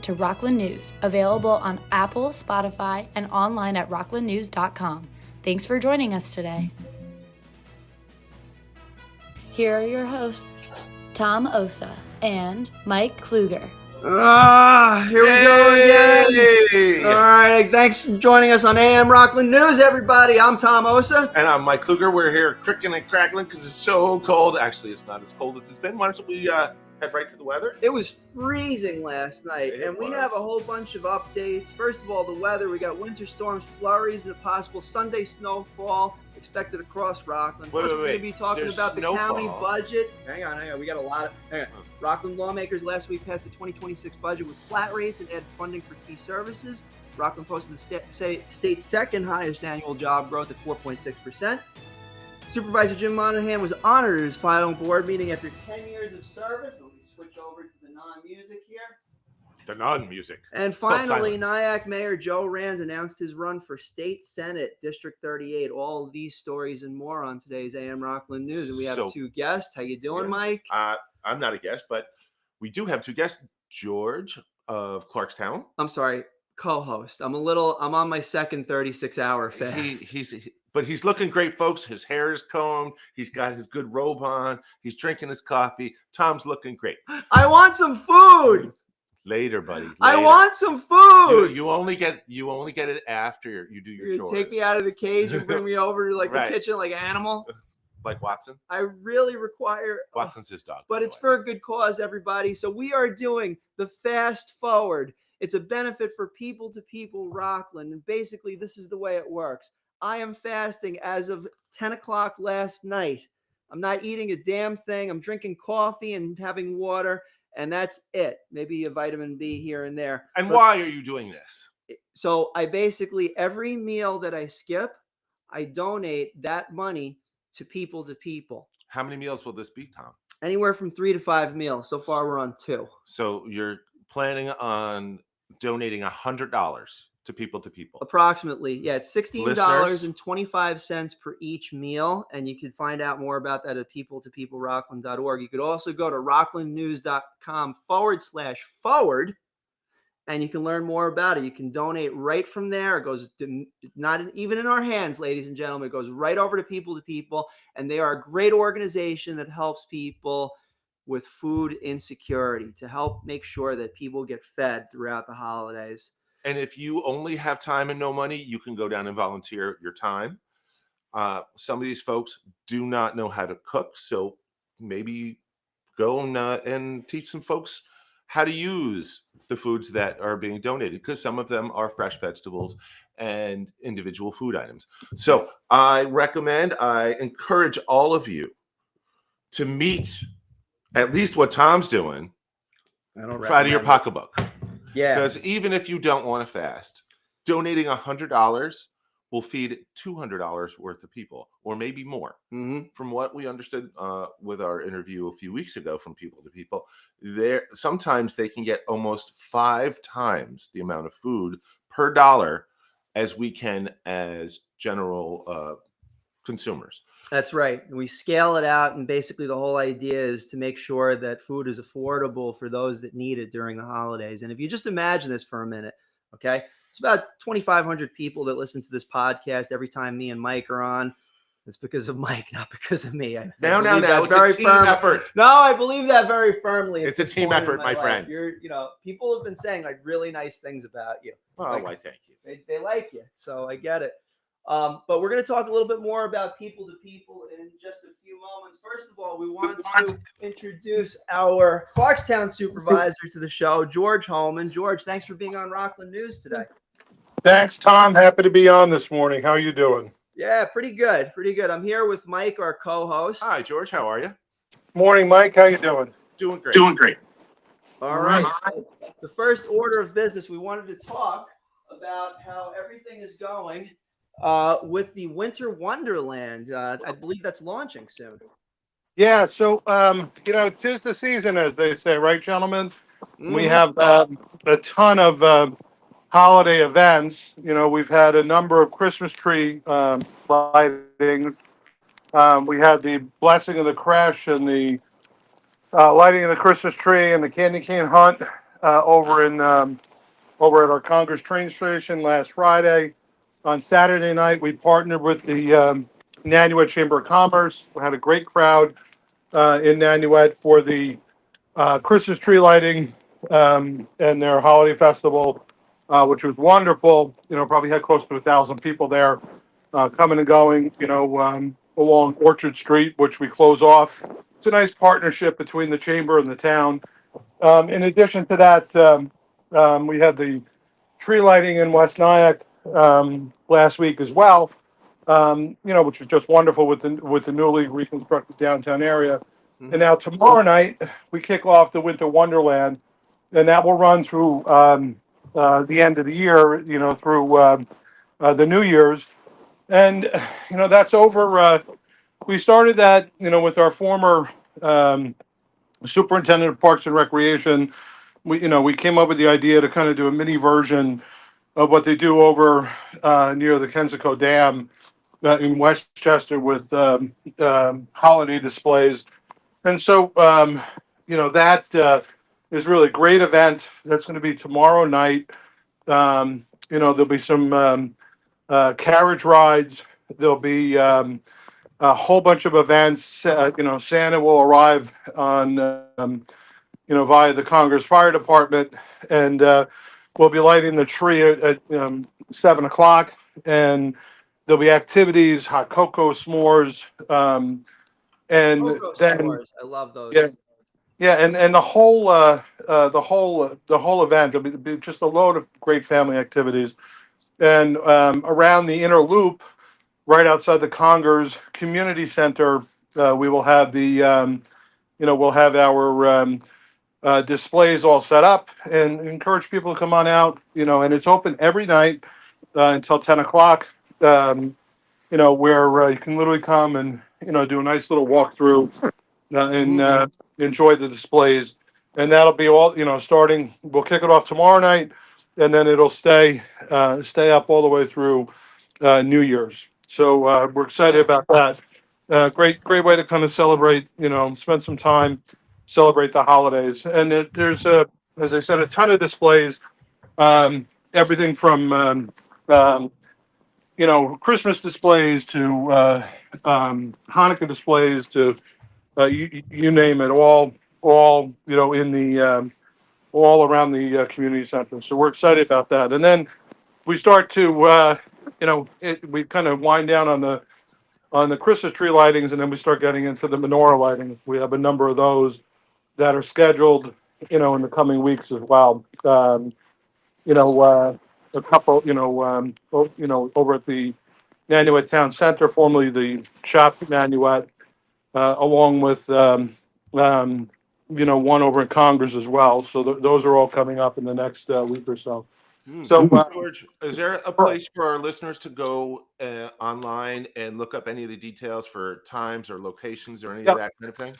to Rockland News, available on Apple, Spotify, and online at rocklandnews.com. Thanks for joining us today. Here are your hosts, Tom Osa and Mike Kluger. Here we go again. All right, thanks for joining us on AM Rockland News, everybody. I'm Tom Osa. And I'm Mike Kluger. We're here cricking and crackling because it's so cold. Actually, it's not as cold as it's been. Why don't we head right to the weather? It was freezing last night, and we have a whole bunch of updates. First of all, the weather. We got winter storms, flurries, and a possible Sunday snowfall expected across Rockland. Plus, we're going to be talking about the county budget. Hang on. We got a lot of... Rockland lawmakers last week passed the 2026 budget with flat rates and added funding for key services. Rockland posted the state's second highest annual job growth at 4.6%. Supervisor Jim Monahan was honored at his final board meeting after 10 years of service. Let me switch over to the non-music here. The non-music. And finally, Nyack Mayor Joe Rand announced his run for State Senate, District 38. All of these stories and more on today's AM Rockland News. And we have two guests. How you doing, Mike? I'm not a guest, but we do have two guests. George of Clarkstown. I'm sorry, co-host. I'm on my second 36-hour fast. He's looking great, folks. His hair is combed. He's got his good robe on. He's drinking his coffee. Tom's looking great. I want some food. Later, buddy. Later. I want some food. You only get it after you do your chores. Take me out of the cage and bring me over to the kitchen like an animal. Like Watson? I really require... Watson's his dog. But it's for a good cause, everybody. So we are doing the Fast Forward. It's a benefit for people-to-people Rockland. And basically, this is the way it works. I am fasting as of 10 o'clock last night. I'm not eating a damn thing. I'm drinking coffee and having water. And that's it. Maybe a vitamin B here and there. And why are you doing this? So I basically, every meal that I skip, I donate that money to people. How many meals will this be, Tom? Anywhere from 3 to 5 meals. So far, we're on 2. So you're planning on donating $100 to people. Approximately. Yeah, it's $16.25 per each meal. And you can find out more about that at peopletopeoplerockland.org. You could also go to rocklandnews.com/forward. And you can learn more about it. You can donate right from there. It goes not even in our hands, ladies and gentlemen. It goes right over to people. And they are a great organization that helps people with food insecurity to help make sure that people get fed throughout the holidays. And if you only have time and no money, you can go down and volunteer your time. Some of these folks do not know how to cook. So maybe go and teach some folks how to use the foods that are being donated, because some of them are fresh vegetables and individual food items. So I encourage all of you to meet at least what Tom's doing out of your pocketbook. Yeah. Because even if you don't want to fast, donating $100 will feed $200 worth of people, or maybe more. Mm-hmm. From what we understood with our interview a few weeks ago from People to People, sometimes they can get almost 5 times the amount of food per dollar as we can as general consumers. That's right. We scale it out, and basically the whole idea is to make sure that food is affordable for those that need it during the holidays. And if you just imagine this for a minute, okay? It's about 2,500 people that listen to this podcast every time me and Mike are on. It's because of Mike, not because of me. Now, it's a team effort. No, I believe that very firmly. It's a team effort, my friend. People have been saying really nice things about you. Oh, I thank you. They like you, so I get it. But we're going to talk a little bit more about people to people in just a few moments. First of all, we want to introduce our Clarkstown supervisor to the show, George Hoehmann. George, thanks for being on Rockland News today. Thanks, Tom. Happy to be on this morning. How are you doing? Yeah, pretty good. I'm here with Mike, our co-host. Hi, George. How are you? Morning, Mike. How you doing? Doing great. All right. The first order of business, we wanted to talk about how everything is going with the Winter Wonderland. I believe that's launching soon. Yeah, so, 'tis the season, as they say, right, gentlemen? Mm-hmm. We have a ton of holiday events. We've had a number of Christmas tree lighting. We had the blessing of the creche and the lighting of the Christmas tree and the candy cane hunt. over at our Congress train station last Friday. On Saturday night, we partnered with the Nanuet Chamber of Commerce. We had a great crowd in Nanuet for the Christmas tree lighting and their holiday festival, which was wonderful. Probably had close to 1,000 people there coming and going, along Orchard Street, which we close off. It's a nice partnership between the chamber and the town. In addition to that, we had the tree lighting in West Nyack last week as well, which was just wonderful with the newly reconstructed downtown area. Mm-hmm. And now tomorrow night, we kick off the Winter Wonderland, and that will run through the end of the year, through the New Year's. And, that's over. We started that, with our former superintendent of Parks and Recreation. We came up with the idea to kind of do a mini version of what they do over near the Kensico Dam in Westchester with holiday displays. And so, that is really a great event. That's going to be tomorrow night. There'll be some carriage rides. There'll be a whole bunch of events. Santa will arrive on, via the Congress Fire Department, and we'll be lighting the tree at 7 o'clock. And there'll be activities, hot cocoa s'mores, and cocoa then s'mores. I love those. Yeah, and the whole event will be just a load of great family activities. And around the inner loop, right outside the Congress Community Center, we will have we'll have our displays all set up, and encourage people to come on out. And it's open every night until 10 o'clock. Where you can literally come and do a nice little walkthrough and enjoy the displays. And that'll be all starting. We'll kick it off tomorrow night, and then it'll stay up all the way through New Year's. So we're excited about that. Great way to kind of celebrate. Spend some time, celebrate the holidays. And there's as I said, a ton of displays. Everything from Christmas displays to Hanukkah displays to you name it, all in the all around the community center. So we're excited about that. And then we start to we kind of wind down on the Christmas tree lightings, and then we start getting into the menorah lighting. We have a number of those that are scheduled in the coming weeks as well. A couple, over at the Nanuet Town Center, formerly the Shop Nanuet, along with, one over in Congress as well. So those are all coming up in the next week or so. So, George, is there a place for our listeners to go online and look up any of the details for times or locations or any of that kind of thing?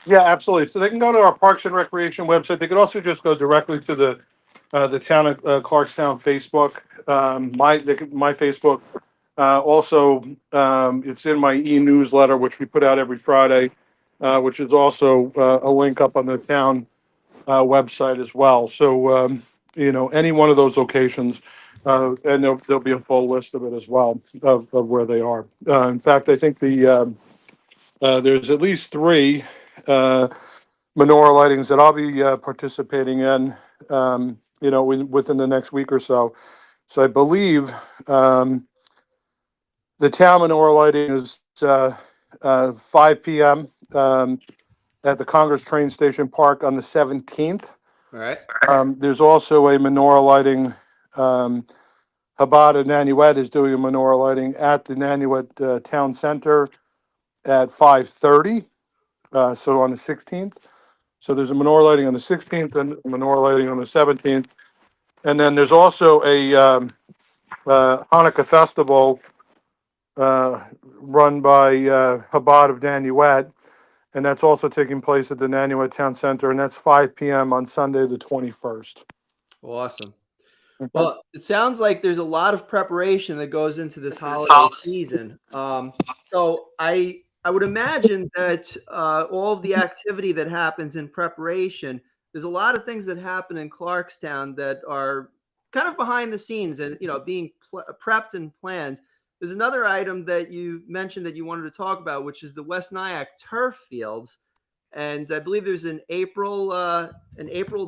Yeah, absolutely. So they can go to our Parks and Recreation website. They could also just go directly to the town of Clarkstown Facebook, my Facebook. Also, it's in my e-newsletter, which we put out every Friday, which is also a link up on the town website as well. So, any one of those locations, and there'll be a full list of it as well of where they are. In fact, I think there's at least 3 menorah lightings that I'll be participating in, within the next week or so. So I believe the town menorah lighting is 5 p.m. At the Congress train station park on the 17th. All right. There's also a menorah lighting. Chabad of Nanuet is doing a menorah lighting at the Nanuet Town Center at 5:30. So on the 16th. So there's a menorah lighting on the 16th and a menorah lighting on the 17th. And then there's also a Hanukkah festival run by Chabad of Nanuet. And that's also taking place at the Nanuet Town Center. And that's 5 p.m. on Sunday, the 21st. Awesome. Well, it sounds like there's a lot of preparation that goes into this holiday season. So I would imagine that all of the activity that happens in preparation there's a lot of things that happen in Clarkstown that are kind of behind the scenes and being prepped and planned. There's another item that you mentioned that you wanted to talk about, which is the West Nyack turf fields, and I believe there's an April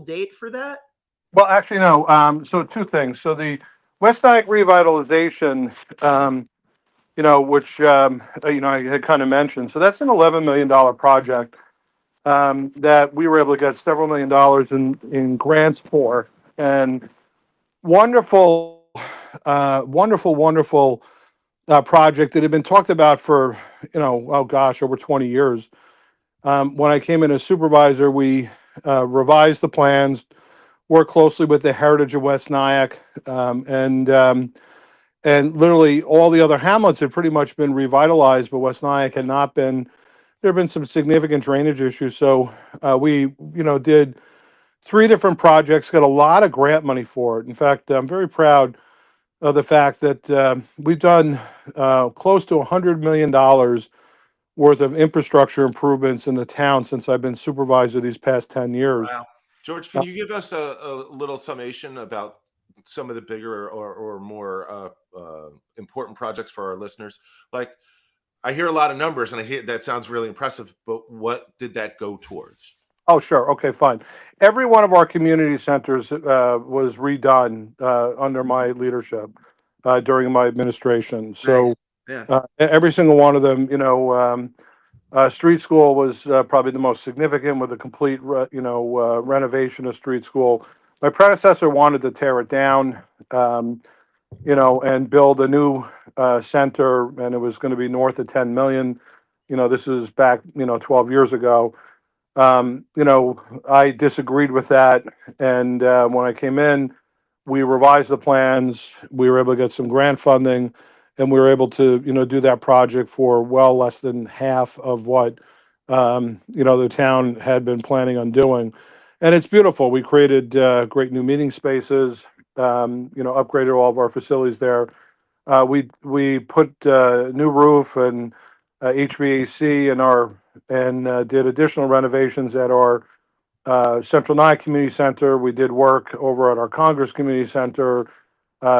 date for that. Well, actually, no. So two things. So the West Nyack revitalization, which I had kind of mentioned. So that's an $11 million project that we were able to get several $1 million in grants for, and wonderful, wonderful project that had been talked about for oh gosh, over 20 years. When I came in as supervisor, we revised the plans, worked closely with the Heritage of West Nyack, and literally all the other hamlets had pretty much been revitalized, but West Nyack had not been. There have been some significant drainage issues, so we did 3 different projects, got a lot of grant money for it. In fact, I'm very proud of the fact that we've done close to $100 million worth of infrastructure improvements in the town since I've been supervisor these past 10 years. Wow. George, can you give us a little summation about some of the bigger or more important projects for our listeners? Like, I hear a lot of numbers, and I hear that sounds really impressive, but what did that go towards? Oh, sure. Okay, fine. Every one of our community centers was redone under my leadership during my administration. So Nice. Yeah. every single one of them, street school was probably the most significant with a complete, renovation of street school. My predecessor wanted to tear it down, and build a new center, and it was going to be north of 10 million. This is back, 12 years ago. I disagreed with that, and when I came in, we revised the plans. We were able to get some grant funding, and we were able to, do that project for well less than half of what, the town had been planning on doing. And it's beautiful. We created great new meeting spaces, upgraded all of our facilities there. We put new roof and HVAC in our and did additional renovations at our Central Nyack Community Center. We did work over at our Congress Community Center.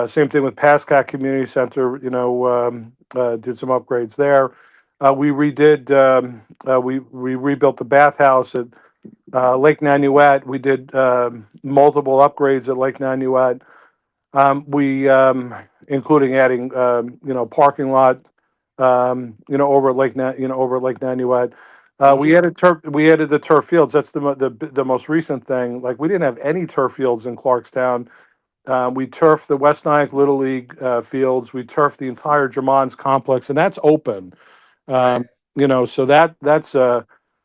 Same thing with Pascack Community Center. Did some upgrades there. We redid. We rebuilt the bathhouse at Lake Nanuet. We did multiple upgrades at Lake Nanuet. We including adding parking lot over at Lake Nanuet. We added the turf fields. That's the most recent thing. Like, we didn't have any turf fields in Clarkstown. We turfed the West Nyack Little League fields. We turfed the entire Germans complex, and that's open. So that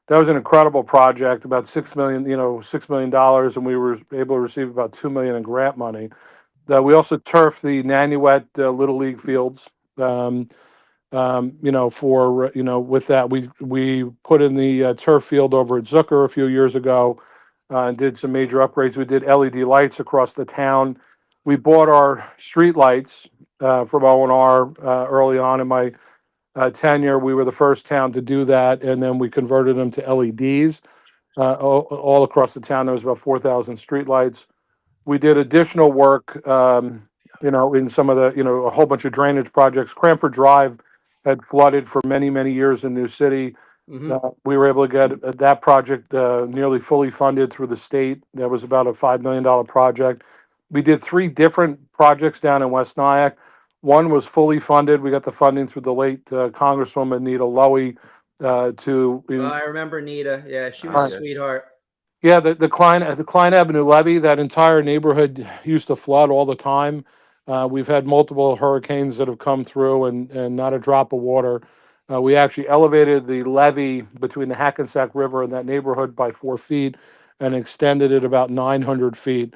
was an incredible project, about $6 million, and we were able to receive about $2 million in grant money. We also turfed the Nanuet Little League fields. With that, we put in the turf field over at Zucker a few years ago, and did some major upgrades. We did LED lights across the town. We bought our street lights from O&R early on in my tenure. We were the first town to do that, and then we converted them to LEDs all across the town. There was about 4,000 street lights. We did additional work, in some of the, a whole bunch of drainage projects. Cranford Drive had flooded for many, many years in New City. Mm-hmm. We were able to get that project nearly fully funded through the state. That was about a $5 million project. We did 3 different projects down in West Nyack. One was fully funded. We got the funding through the late Congresswoman Nita Lowy. I remember Nita. Yeah, she was a sweetheart. Yeah, the Klein Avenue levee, that entire neighborhood used to flood all the time. We've had multiple hurricanes that have come through, and not a drop of water. We actually elevated the levee between the Hackensack River and that neighborhood by 4 feet and extended it about 900 feet,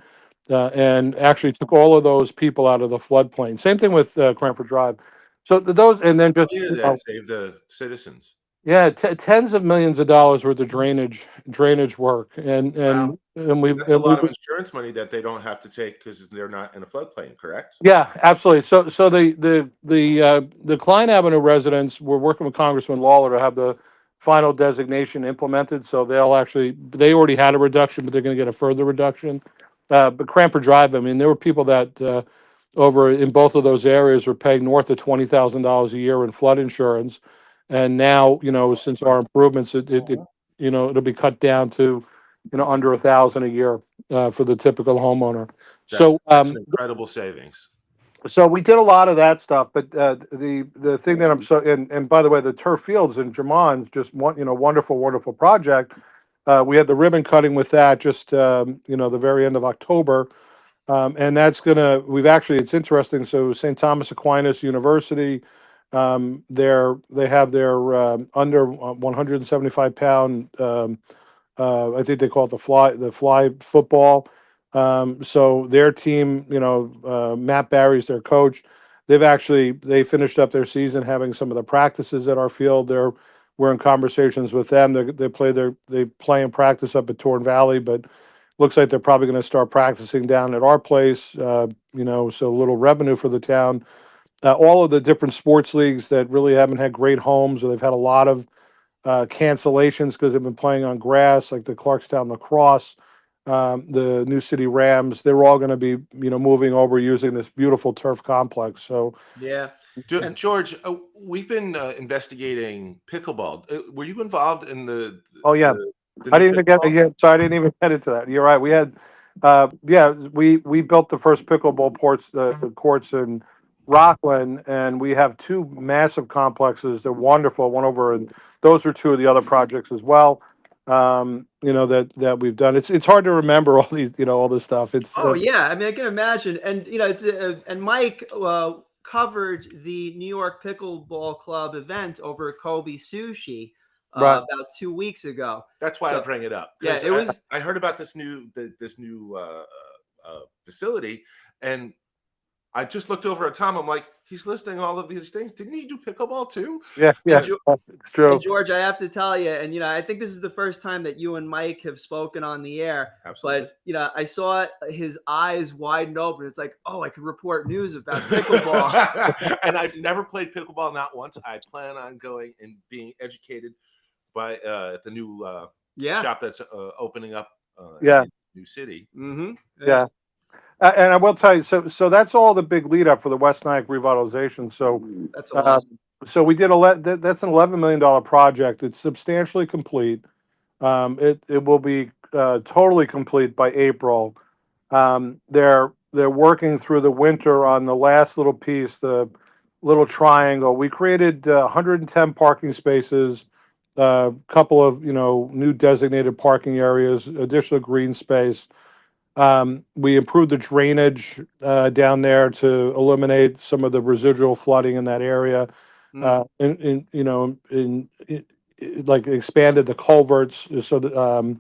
and actually took all of those people out of the floodplain. Same thing with Cranford Drive. So those, and then just That saved the citizens. Yeah, tens of millions of dollars worth of drainage work, and Wow. That's a lot of insurance money that they don't have to take because they're not in a floodplain, correct? Yeah, absolutely. So the Klein Avenue residents were working with Congressman Lawler to have the final designation implemented, so they already had a reduction, but they're going to get a further reduction. But Cranford Drive, I mean, there were people that over in both of those areas were paying north of $20,000 a year in flood insurance, and now, since our improvements, it'll be cut down to under 1,000 a year for the typical homeowner. That's an incredible savings. So we did a lot of that stuff, but the thing that I'm so and by the way, the turf fields in Jermon's just wonderful project. We had the ribbon cutting with that just the very end of October, and that's it's interesting. So St. Thomas Aquinas University, they have their under 175 pound. I think they call it the fly football. So their team, Matt Barry's their coach. They finished up their season having some of the practices at our field. We're in conversations with them. They play and practice up at Torn Valley, but looks like they're probably going to start practicing down at our place. So a little revenue for the town. All of the different sports leagues that really haven't had great homes, or they've had a lot of cancellations because they've been playing on grass, like the Clarkstown lacrosse, the New City Rams. They're all going to be, moving over using this beautiful turf complex. So yeah, George, we've been investigating pickleball. Were you involved in the? Oh yeah, I didn't even so I didn't even get into that. You're right. We had, we built the first pickleball courts in Rockland, and we have two massive complexes. They're wonderful. One over, and those are two of the other projects as well. That we've done. It's hard to remember all these, all this stuff. It's yeah. I mean, I can imagine, and it's and Mike covered the New York Pickleball Club event over at Kobe Sushi about 2 weeks ago. That's why I bring it up. Yeah, it was. I heard about this new facility, and I just looked over at Tom. I'm like, he's listing all of these things. Didn't he do pickleball too? Yeah, it's true. And George, I have to tell you, and I think this is the first time that you and Mike have spoken on the air. Absolutely. But I saw his eyes widen open. It's like, oh, I could report news about pickleball. And I've never played pickleball, not once. I plan on going and being educated by the new shop that's opening up in New City. Mm-hmm. Yeah. And I will tell you, so that's all the big lead up for the West Nyack revitalization. So that's awesome. So we did that's an $11 million project. It's substantially complete. It will be totally complete by April. They're working through the winter on the last little piece, the little triangle. We created 110 parking spaces, a couple of new designated parking areas, additional green space. We improved the drainage down there to eliminate some of the residual flooding in that area. Like expanded the culverts so that,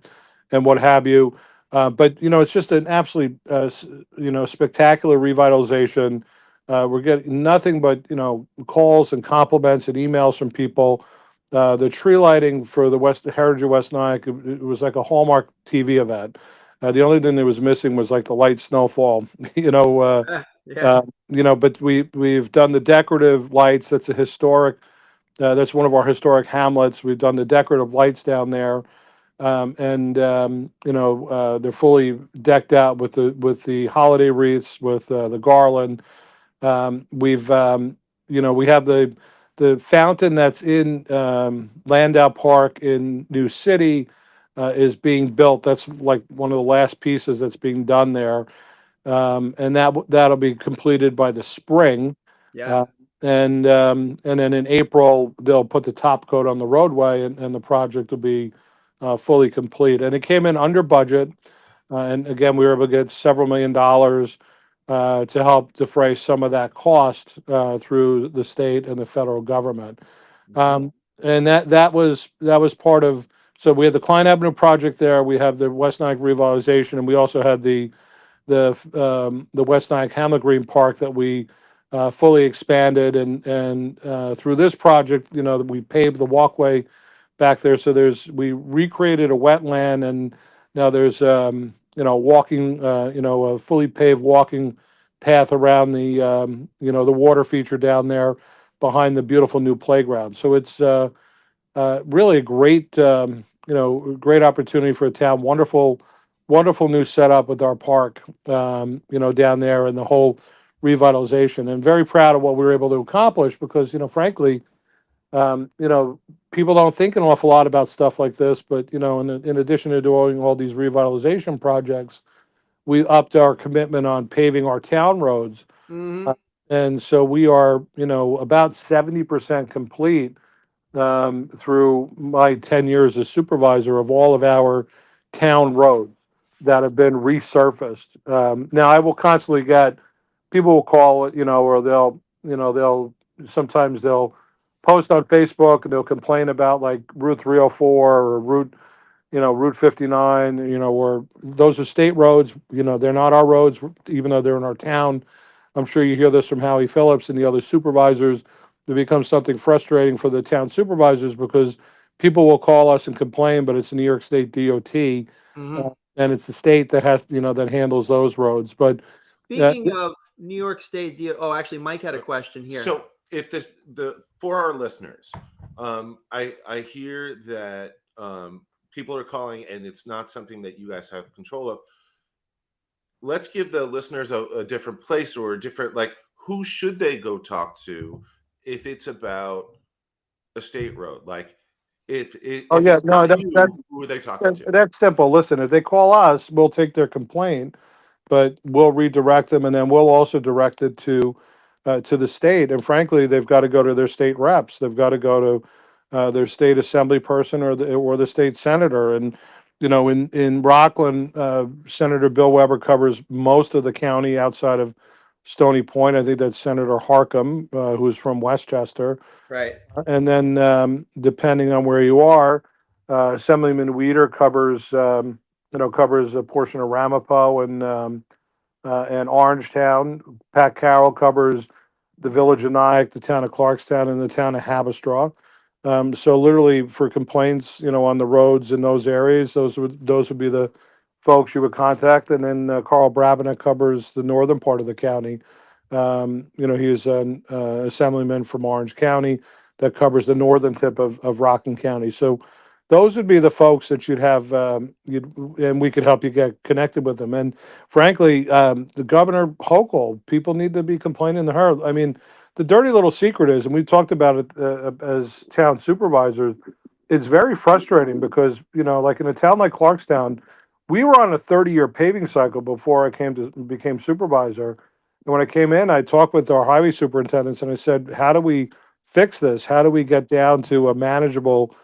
and what have you. But it's just an absolutely spectacular revitalization. We're getting nothing but calls and compliments and emails from people. The tree lighting for the Heritage of West Nyack, it was like a Hallmark TV event. The only thing that was missing was like the light snowfall, but we've done the decorative lights. That's that's one of our historic hamlets. We've done the decorative lights down there. They're fully decked out with the holiday wreaths, with the garland. We have the fountain that's in Landau Park in New City. Is being built. That's like one of the last pieces that's being done there, and that'll be completed by the spring. Yeah. And then in April they'll put the top coat on the roadway, and the project will be fully complete. And it came in under budget, and again we were able to get several $1 million to help defray some of that cost through the state and the federal government. And that was part of. So we had the Klein Avenue project there. We have the West Nyack revitalization, and we also had the West Nyack Hamlet Green Park that we fully expanded. And through this project, we paved the walkway back there. So we recreated a wetland, and now there's walking, a fully paved walking path around the water feature down there behind the beautiful new playground. So it's really a great, great opportunity for a town. Wonderful, wonderful new setup with our park, down there and the whole revitalization. And very proud of what we were able to accomplish because, frankly, people don't think an awful lot about stuff like this. But, in addition to doing all these revitalization projects, we upped our commitment on paving our town roads. Mm-hmm. And so we are, about 70% complete through my 10 years as supervisor of all of our town roads that have been resurfaced. Now I will constantly get people will call it, or they'll sometimes they'll post on Facebook and they'll complain about like Route 304 or Route 59, or those are state roads, they're not our roads, even though they're in our town. I'm sure you hear this from Howie Phillips and the other supervisors. It becomes something frustrating for the town supervisors because people will call us and complain, but it's New York State DOT, Mm-hmm. and it's the state that has, that handles those roads. But speaking of New York State, oh, actually, Mike had a question here. So, if for our listeners, I hear that people are calling, and it's not something that you guys have control of. Let's give the listeners a different place or a different, like, who should they go talk to if it's about a state road? Like, if it's not you, who are they talking to? That's simple. Listen, if they call us, we'll take their complaint, but we'll redirect them, and then we'll also direct it to the state. And frankly, they've got to go to their state reps. They've got to go to their state assembly person or the state senator. And in Rockland, Senator Bill Weber covers most of the county outside of Stony Point. I think that's Senator Harcum, who's from Westchester. Right. And then depending on where you are, Assemblyman Weeder covers covers a portion of Ramapo and Orangetown. Pat Carroll covers the village of Nyack, the town of Clarkstown, and the town of Haverstraw. So literally for complaints, on the roads in those areas, those would be the folks you would contact. And then Carl Brabina covers the northern part of the county. He's an assemblyman from Orange County that covers the northern tip of Rockland County. So those would be the folks that you'd have, and we could help you get connected with them. And frankly, the Governor Hochul, people need to be complaining to her. I mean, the dirty little secret is, and we talked about it as town supervisors, it's very frustrating because, like in a town like Clarkstown, we were on a 30-year paving cycle before I became supervisor. And when I came in, I talked with our highway superintendents and I said, how do we fix this? How do we get down to a manageable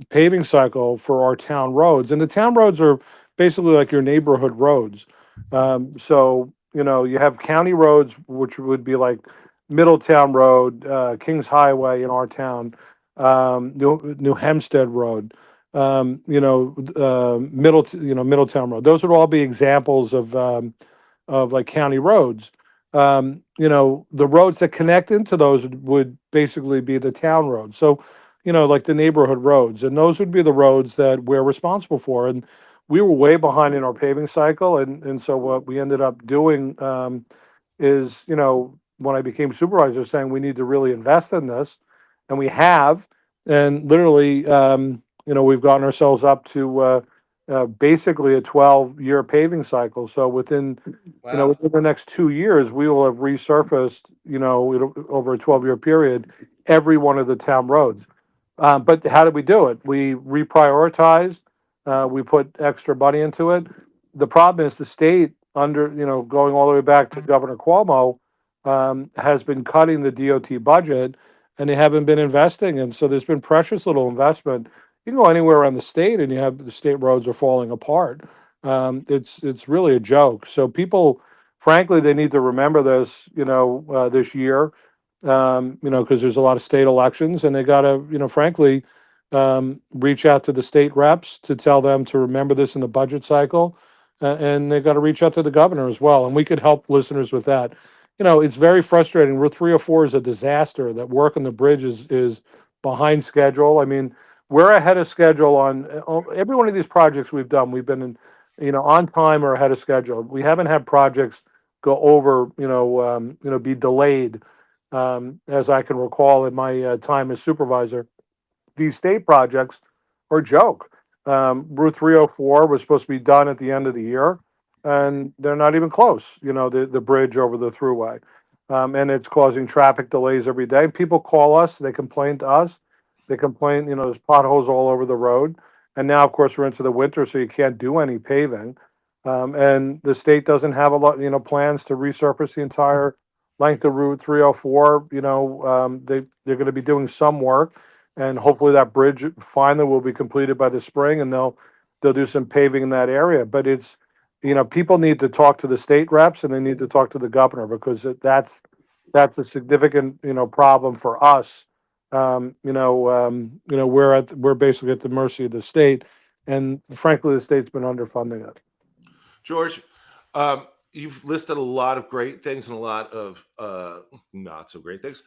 paving cycle for our town roads? And the town roads are basically like your neighborhood roads. So, you have county roads, which would be like Middletown Road, Kings Highway in our town, New Hempstead Road, Middletown Road. Those would all be examples of like county roads. The roads that connect into those would basically be the town roads. So, like the neighborhood roads, and those would be the roads that we're responsible for. And we were way behind in our paving cycle, and so what we ended up doing is, when I became supervisor, saying we need to really invest in this, and we have, and literally, we've gotten ourselves up to basically a 12-year paving cycle. So within within the next 2 years, we will have resurfaced, over a 12-year period, every one of the town roads. But how did we do it? We reprioritized. We put extra money into it. The problem is the state, under, going all the way back to Governor Cuomo, has been cutting the DOT budget, and they haven't been investing. And so there's been precious little investment. You can go anywhere around the state, and you have the state roads are falling apart. It's really a joke. So people, frankly, they need to remember this, this year, because there's a lot of state elections, and they got to, frankly, reach out to the state reps to tell them to remember this in the budget cycle, and they got to reach out to the governor as well. And we could help listeners with that. It's very frustrating. Route 304 is a disaster. That work on the bridge is behind schedule. I mean, we're ahead of schedule on every one of these projects we've done. We've been on time or ahead of schedule. We haven't had projects go over, be delayed, as I can recall in my time as supervisor. these state projects are a joke. Route 304 was supposed to be done at the end of the year, and they're not even close. The bridge over the thruway, and it's causing traffic delays every day. People call us, they complain to us, they complain. There's potholes all over the road, and now, of course, we're into the winter, so you can't do any paving. And the state doesn't have a lot, plans to resurface the entire length of Route 304. They're going to be doing some work, and hopefully that bridge finally will be completed by the spring, and they'll do some paving in that area. But it's, people need to talk to the state reps, and they need to talk to the governor, because that's a significant problem for us. We're basically at the mercy of the state, and frankly, the state's been underfunding it. George, you've listed a lot of great things and a lot of not so great things.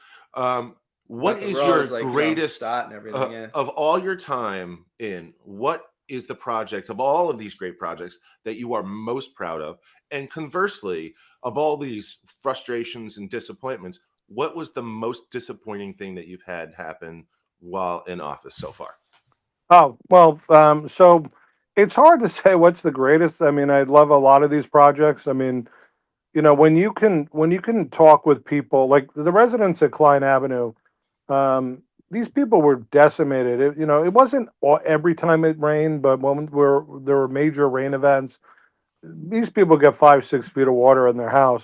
What is your greatest of all your time in? What is the project of all of these great projects that you are most proud of? And conversely, of all these frustrations and disappointments, what was the most disappointing thing that you've had happen while in office so far? Oh, well, so it's hard to say what's the greatest. I mean, I love a lot of these projects. I mean, when you can talk with people, like the residents at Klein Avenue, these people were decimated. It wasn't every time it rained, but when there were major rain events, these people get 5-6 feet of water in their house.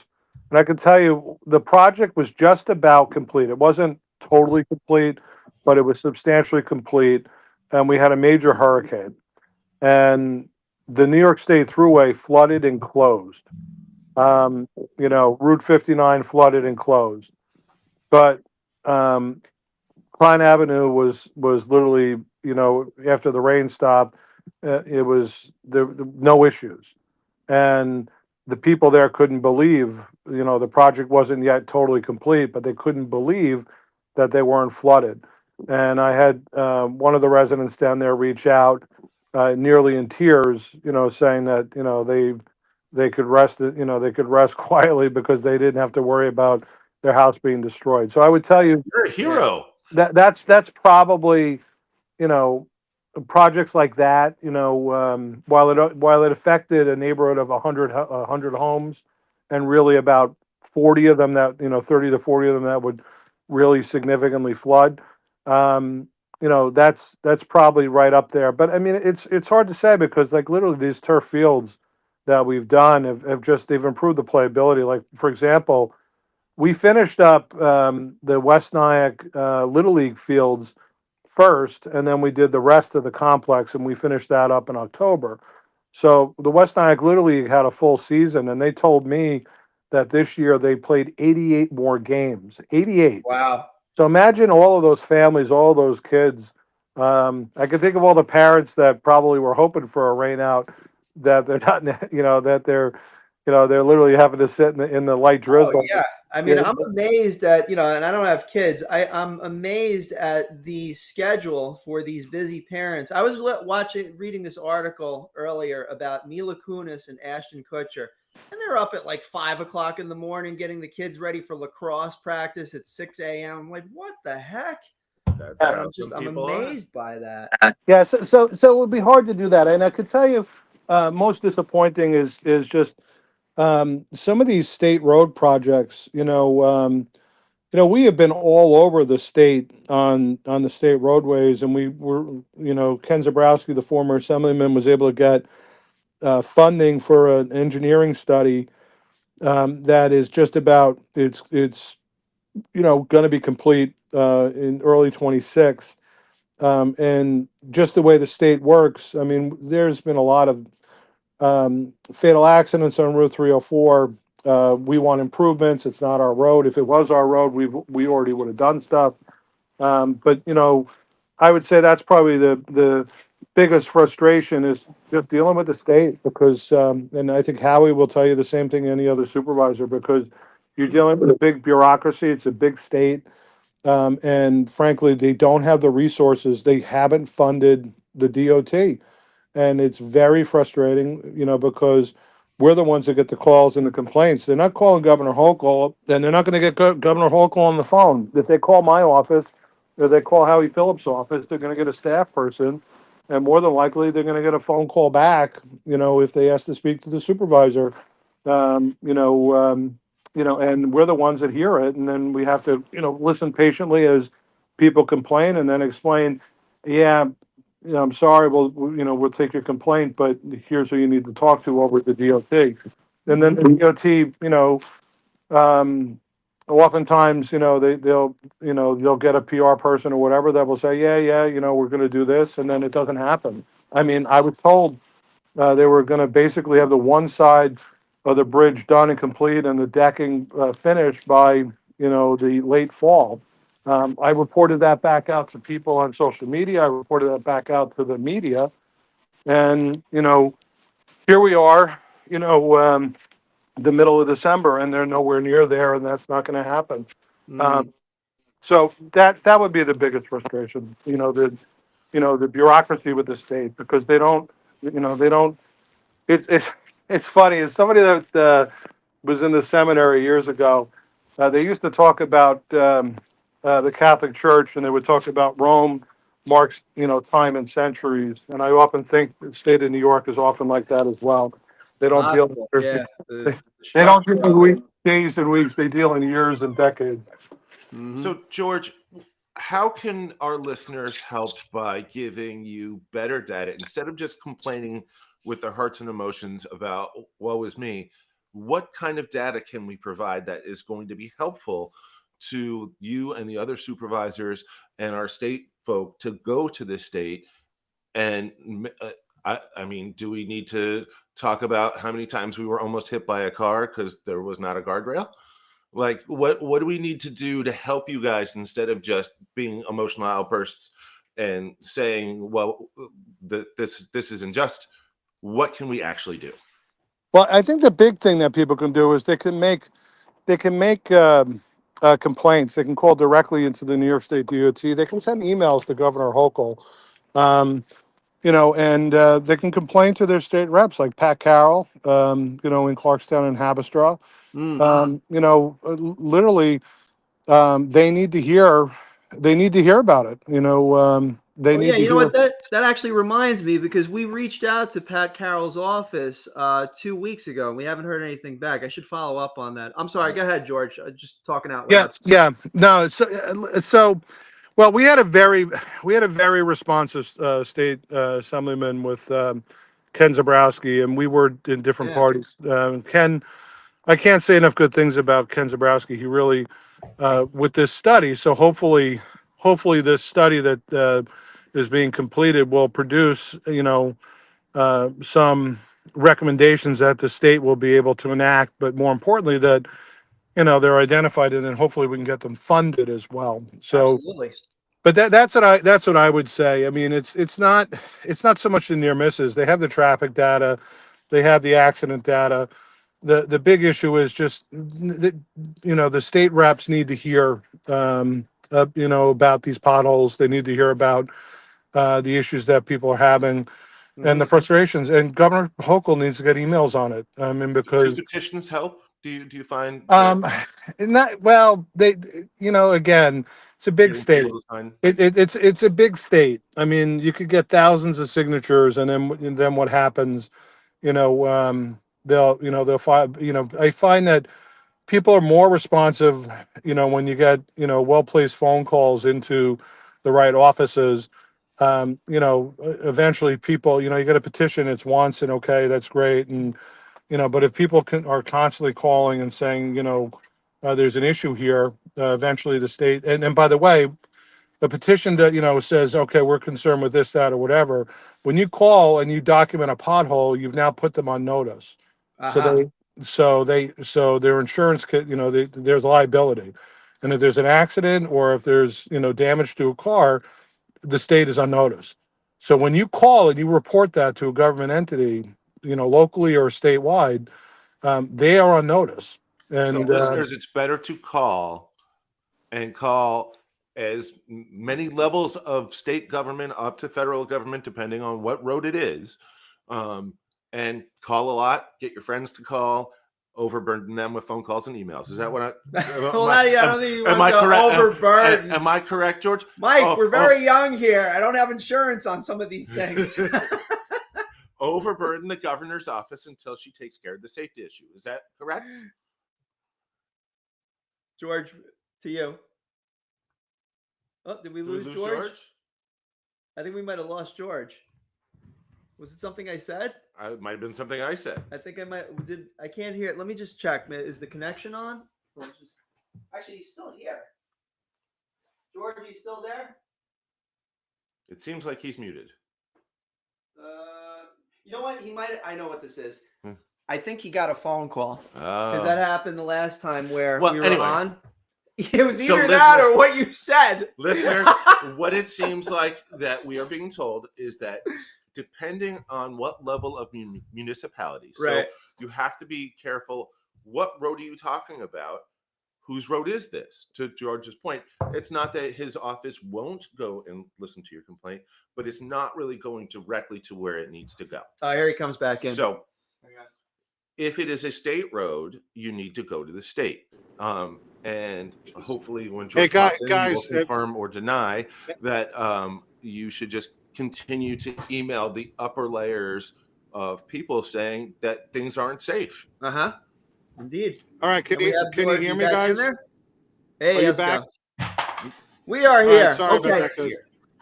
And I can tell you, the project was just about complete. It wasn't totally complete, but it was substantially complete. And we had a major hurricane, and the New York State Thruway flooded and closed. Route 59 flooded and closed. But Klein Avenue was literally, after the rain stopped, it was there no issues, and the people there couldn't believe, the project wasn't yet totally complete, but they couldn't believe that they weren't flooded. And I had one of the residents down there reach out, nearly in tears, saying that they could rest, they could rest quietly because they didn't have to worry about their house being destroyed. So I would tell you, you're a hero. That's probably, projects like that. While it affected a neighborhood of 100 homes, and really about 40 of them that 30 to 40 of them that would really significantly flood. That's probably right up there. But I mean, it's hard to say, because like literally these turf fields that we've done they've improved the playability. Like, for example, we finished up the West Nyack Little League fields first, and then we did the rest of the complex, and we finished that up in October. So the West Nyack Little League had a full season, and they told me that this year they played 88 more games. 88. Wow. So imagine all of those families, all those kids. I can think of all the parents that probably were hoping for a rain out, that they're not, that they're literally having to sit in the light drizzle. Oh, yeah. I mean, I'm amazed at, and I don't have kids. I'm amazed at the schedule for these busy parents. I was reading this article earlier about Mila Kunis and Ashton Kutcher, and they're up at like 5 o'clock in the morning getting the kids ready for lacrosse practice at 6 a.m. I'm like, what the heck? I'm amazed by that. Yeah, so it would be hard to do that. And I could tell you, most disappointing is just some of these state road projects. We have been all over the state on the state roadways, and we were, Ken Zabrowski, the former assemblyman, was able to get funding for an engineering study that is just about it's going to be complete in early 26. And just the way the state works, I mean, there's been a lot of fatal accidents on Route 304. We want improvements. It's not our road. If it was our road, we already would have done stuff. But I would say that's probably the biggest frustration, is just dealing with the state, because and I think Howie will tell you the same thing any other supervisor, because you're dealing with a big bureaucracy. It's a big state. And frankly, they don't have the resources. They haven't funded the DOT. And it's very frustrating, because we're the ones that get the calls and the complaints. They're not calling Governor Hochul, and they're not going to get Governor Hochul on the phone. If they call my office, or they call Howie Phillips' office, they're going to get a staff person, and more than likely they're going to get a phone call back. If they ask to speak to the supervisor, um, you know, um, and we're the ones that hear it, and then we have to, listen patiently as people complain, and then explain, yeah, I'm sorry, we'll take your complaint, but here's who you need to talk to over at the DOT. And then the DOT, um, oftentimes, they'll get a PR person or whatever that will say, yeah, we're going to do this, and then it doesn't happen. I mean, I was told they were going to basically have the one side of the bridge done and complete, and the decking finished by the late fall. I reported that back out to people on social media. I reported that back out to the media, and here we are. The middle of December, and they're nowhere near there, and that's not going to happen. So that would be the biggest frustration. The bureaucracy with the state, because they don't. They don't. It's funny. As somebody that was in the seminary years ago, they used to talk about the Catholic Church, and they would talk about Rome marks time and centuries. And I often think the state of New York is often like that as well. They don't deal. Yeah, they don't deal in weeks, days and weeks. They deal in years and decades. So, George, how can our listeners help by giving you better data instead of just complaining with their hearts and emotions about woe is me? What kind of data can we provide that is going to be helpful to you and the other supervisors and our state folk to go to this state? And I mean, do we need to talk about how many times we were almost hit by a car because there was not a guardrail? Like, what do we need to do to help you guys instead of just being emotional outbursts and saying, well, this isn't just? What can we actually do? Well, I think the big thing that people can do is they can make complaints. They can call directly into the New York State DOT. They can send emails to Governor Hochul, and they can complain to their state reps like Pat Carroll, in Clarkstown and Habestraw. Literally, they need to hear. They need to hear about it. They need to hear. What, that actually reminds me, because we reached out to Pat Carroll's office 2 weeks ago, and we haven't heard anything back. I should follow up on that. I'm sorry. Go ahead, George. Just talking out loud. Yeah. No. So, well, we had a very responsive state assemblyman with Ken Zabrowski, and we were in different parties. Ken, I can't say enough good things about Ken Zabrowski. He really, with this study. So hopefully this study that is being completed will produce, some recommendations that the state will be able to enact, but more importantly that, they're identified, and then hopefully we can get them funded as well. So, absolutely. But that's what I would say. I mean, it's not so much the near misses. They have the traffic data, they have the accident data. The big issue is just the state reps need to hear about these potholes. They need to hear about the issues that people are having. And the frustrations, and Governor Hochul needs to get emails on it. I mean, because do petitions help? Do you find they again, it's a big state. It's a big state. I mean, you could get thousands of signatures, and then what happens? They'll find. I find that people are more responsive. When you get well-placed phone calls into the right offices. Eventually people, you get a petition, it's once, and okay, that's great. And, but if people are constantly calling and saying, there's an issue here, eventually the state, and by the way, the petition that, says, okay, we're concerned with this, that, or whatever. When you call and you document a pothole, you've now put them on notice. So their insurance could, there's liability. And if there's an accident or if there's, damage to a car, the state is on notice. So when you call and you report that to a government entity, locally or statewide, they are on notice. And so listeners, it's better to call as many levels of state government up to federal government, depending on what road it is, and call a lot. Get your friends to call overburden them with phone calls and emails. Is that what I? Well, I don't think you want am I to correct? overburden. Am I correct, George? Mike, we're very young here. I don't have insurance on some of these things. Overburden the governor's office until she takes care of the safety issue. Is that correct? George, to you. Oh, did we lose George? I think we might have lost George. Was it something I said? It might have been something I said. I think I might. I can't hear it. Let me just check. Is the connection on? Actually, he's still here. George, are you still there? It seems like he's muted. You know what? He might. I know what this is. I think he got a phone call because that happened the last time where we were on. It was either that or what you said. Listeners, what it seems like that we are being told is that depending on what level of municipality, right. So you have to be careful. What road are you talking about? Whose road is this? To George's point, it's not that his office won't go and listen to your complaint, but it's not really going directly to where it needs to go. Oh, here he comes back in. So if it is a state road, you need to go to the state. And hopefully when George guys will confirm or deny that you should just continue to email the upper layers of people saying that things aren't safe. Indeed. All right, can you hear me, guys? Hey, are you back? We are here. Right,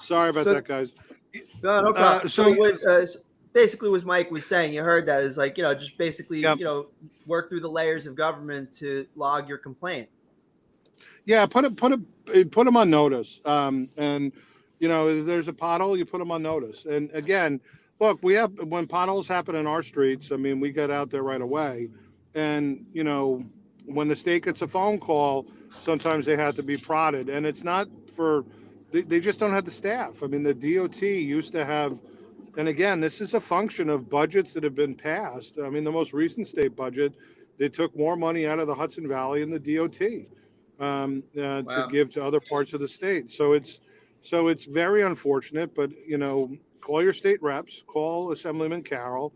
sorry about that, guys. No problem. Basically, what Mike was saying, you heard that is like, just basically, work through the layers of government to log your complaint. Yeah, put them on notice. And there's a pothole, you put them on notice. And again, look, when potholes happen in our streets, I mean, we get out there right away. And when the state gets a phone call, sometimes they have to be prodded, and it's not they just don't have the staff. I mean, the DOT used to have. And again, this is a function of budgets that have been passed. I mean, the most recent state budget, they took more money out of the Hudson Valley and the DOT to give to other parts of the state. So it's very unfortunate. But call your state reps, call Assemblyman Carroll,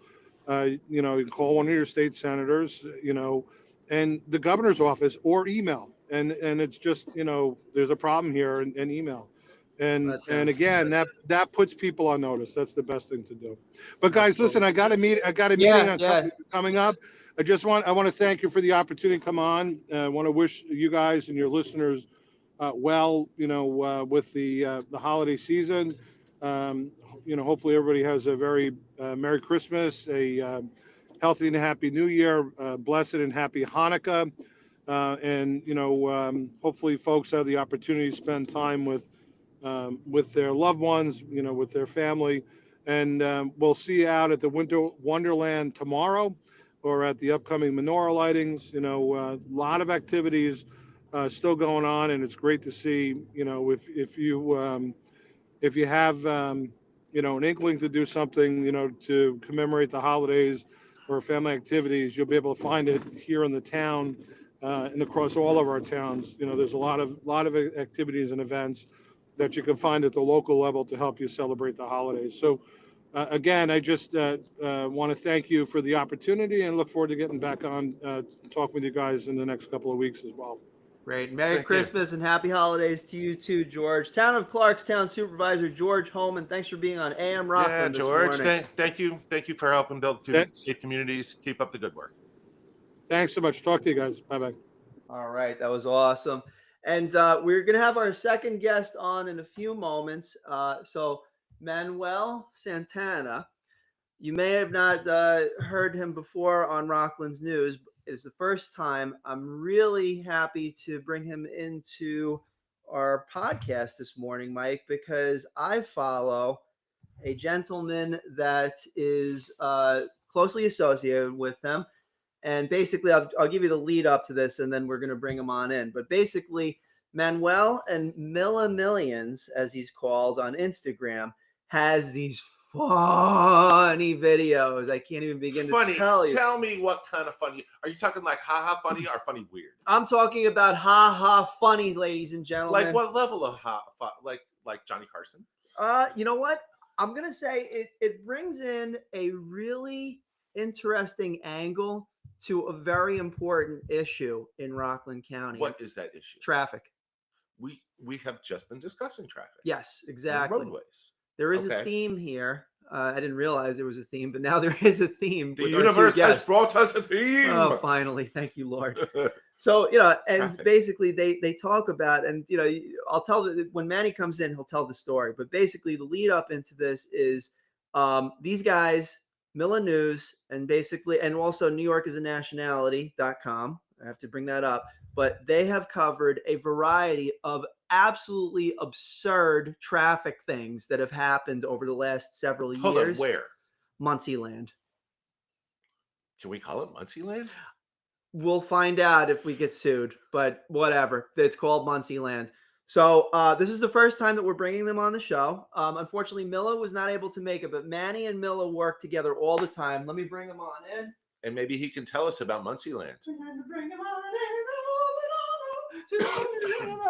you can call one of your state senators, and the governor's office, or email. And it's just there's a problem here, and email. And again, that puts people on notice. That's the best thing to do. But guys, listen, I got a meeting coming up. I want to thank you for the opportunity to come on. I want to wish you guys and your listeners well, with the holiday season. Hopefully everybody has a very Merry Christmas, a healthy and happy New Year, blessed and happy Hanukkah. And hopefully folks have the opportunity to spend time with their loved ones, with their family. And we'll see you out at the Winter Wonderland tomorrow, or at the upcoming menorah lightings. A lot of activities still going on, and it's great to see. If you have an inkling to do something, to commemorate the holidays or family activities, you'll be able to find it here in the town and across all of our towns. There's a lot of activities and events that you can find at the local level to help you celebrate the holidays. So again, I just want to thank you for the opportunity, and look forward to getting back on talk with you guys in the next couple of weeks as well. Great. Merry Christmas and happy holidays to you too, George. Town of Clarkstown Supervisor George Hoehmann, thanks for being on AM Rockland this morning. George, thank you for helping build safe communities. Keep up the good work. Thanks so much. Talk to you guys. Bye-bye. All right, that was awesome. And we're going to have our second guest on in a few moments. So Manuel Santana, you may have not heard him before on Rockland's News. It's the first time. I'm really happy to bring him into our podcast this morning, Mike, because I follow a gentleman that is closely associated with them. And basically, I'll give you the lead up to this, and then we're going to bring him on in. But basically, Manuel and Millions, as he's called on Instagram, has these funny videos. I can't even begin to tell you. Tell me what kind of funny. Are you talking like ha-ha funny or funny weird? I'm talking about ha-ha funnies, ladies and gentlemen. Like what level of ha-ha? Like Johnny Carson? You know what? I'm going to say it brings in a really interesting angle to a very important issue in Rockland County. What is that issue? Traffic. We have just been discussing traffic. Yes, And exactly. roadways. There is a theme here. I didn't realize there was a theme, but now there is a theme. The universe has brought us a theme. Oh, finally. Thank you, Lord. So, you know, and Traffic. basically they talk about, and, you know, I'll tell when Manny comes in, he'll tell the story. But basically the lead up into this is these guys, Milla News, and basically, and also New York is a nationality.com. I have to bring that up. But they have covered a variety of absolutely absurd traffic things that have happened over the last several years. Hold on, where? Muncieland. Can we call it Muncieland? We'll find out if we get sued, but whatever. It's called Muncieland. So this is the first time that we're bringing them on the show. Unfortunately, Milla was not able to make it, but Manny and Milla work together all the time. Let me bring him on in. And maybe he can tell us about Muncieland.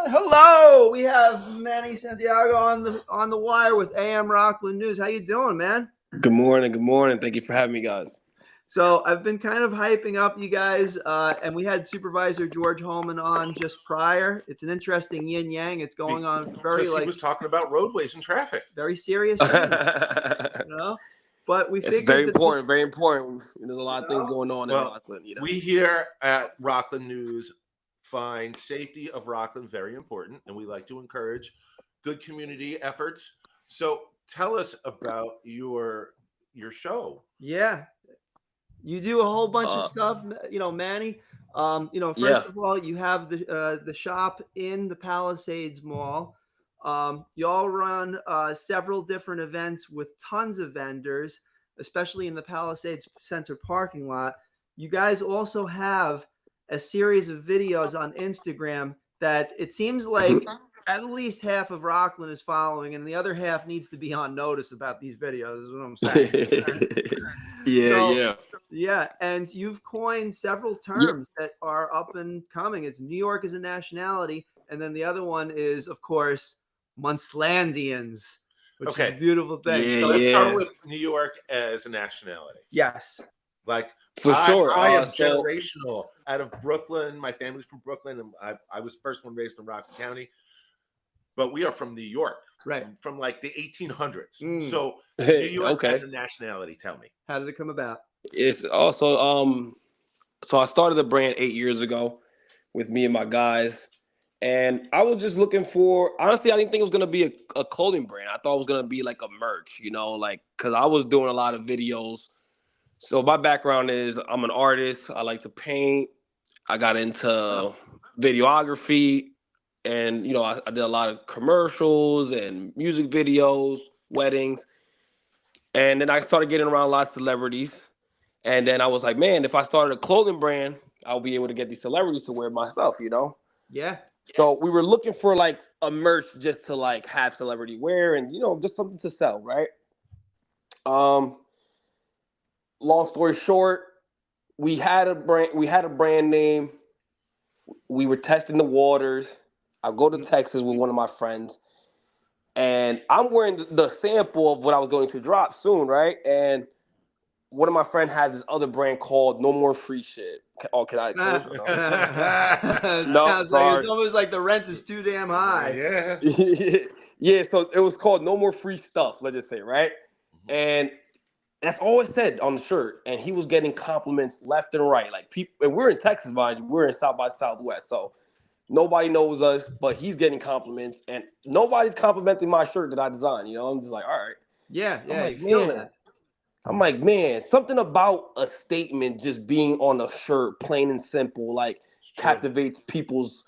Hello, we have Manny Santiago on the wire with AM Rockland News. How you doing, man? Good morning. Good morning. Thank you for having me, guys. So I've been kind of hyping up you guys, and we had Supervisor George Hoehmann on just prior. It's an interesting yin yang. It's going on very he was talking about roadways and traffic. Very serious thing, you know. But we figured it's very important. Very important. There's a lot of things going on in Rockland. You know? We here at Rockland News find safety of Rockland very important, and we like to encourage good community efforts. So tell us about your show. Yeah. You do a whole bunch of stuff, you know, Manny. You know, first of all, you have the shop in the Palisades Mall. Y'all run several different events with tons of vendors, especially in the Palisades Center parking lot. You guys also have a series of videos on Instagram that it seems like at least half of Rockland is following, and the other half needs to be on notice about these videos, is what I'm saying. Yeah, and you've coined several terms that are up and coming. It's New York as a nationality, and then the other one is, of course, Muncelandians, which is a beautiful thing. So let's start with New York as a nationality. Yes. Like, for sure. I am generational out of Brooklyn. My family's from Brooklyn, and I was the first one raised in Rockland County. But we are from New York, right? From like the 1800s. So New York as a nationality, tell me. How did it come about? It's also so I started the brand 8 years ago with me and my guys, and I was just looking for, honestly, I didn't think it was gonna be a clothing brand. I thought it was gonna be like a merch, you know, like, because I was doing a lot of videos. So my background is I'm an artist. I like to paint. I got into videography, and you know, I did a lot of commercials and music videos, weddings, and then I started getting around lots of celebrities. And then I was like, man, if I started a clothing brand, I'll be able to get these celebrities to wear my stuff, you know? Yeah. So we were looking for like a merch just to like have celebrity wear and, you know, just something to sell, right? Long story short, we had a brand name. We were testing the waters. I go to Texas with one of my friends, and I'm wearing the sample of what I was going to drop soon, right? And one of my friends has this other brand called No More Free Shit. Oh, can I? No, like, it's almost like the rent is too damn high. Yeah. So it was called No More Free Stuff, let's just say, right? And that's all it said on the shirt. And he was getting compliments left and right. Like people, and we're in Texas, mind you. We're in South by Southwest, so nobody knows us, but he's getting compliments, and nobody's complimenting my shirt that I designed. You know, I'm just like, all right. Yeah. I'm like, man, something about a statement just being on a shirt, plain and simple, like captivates people's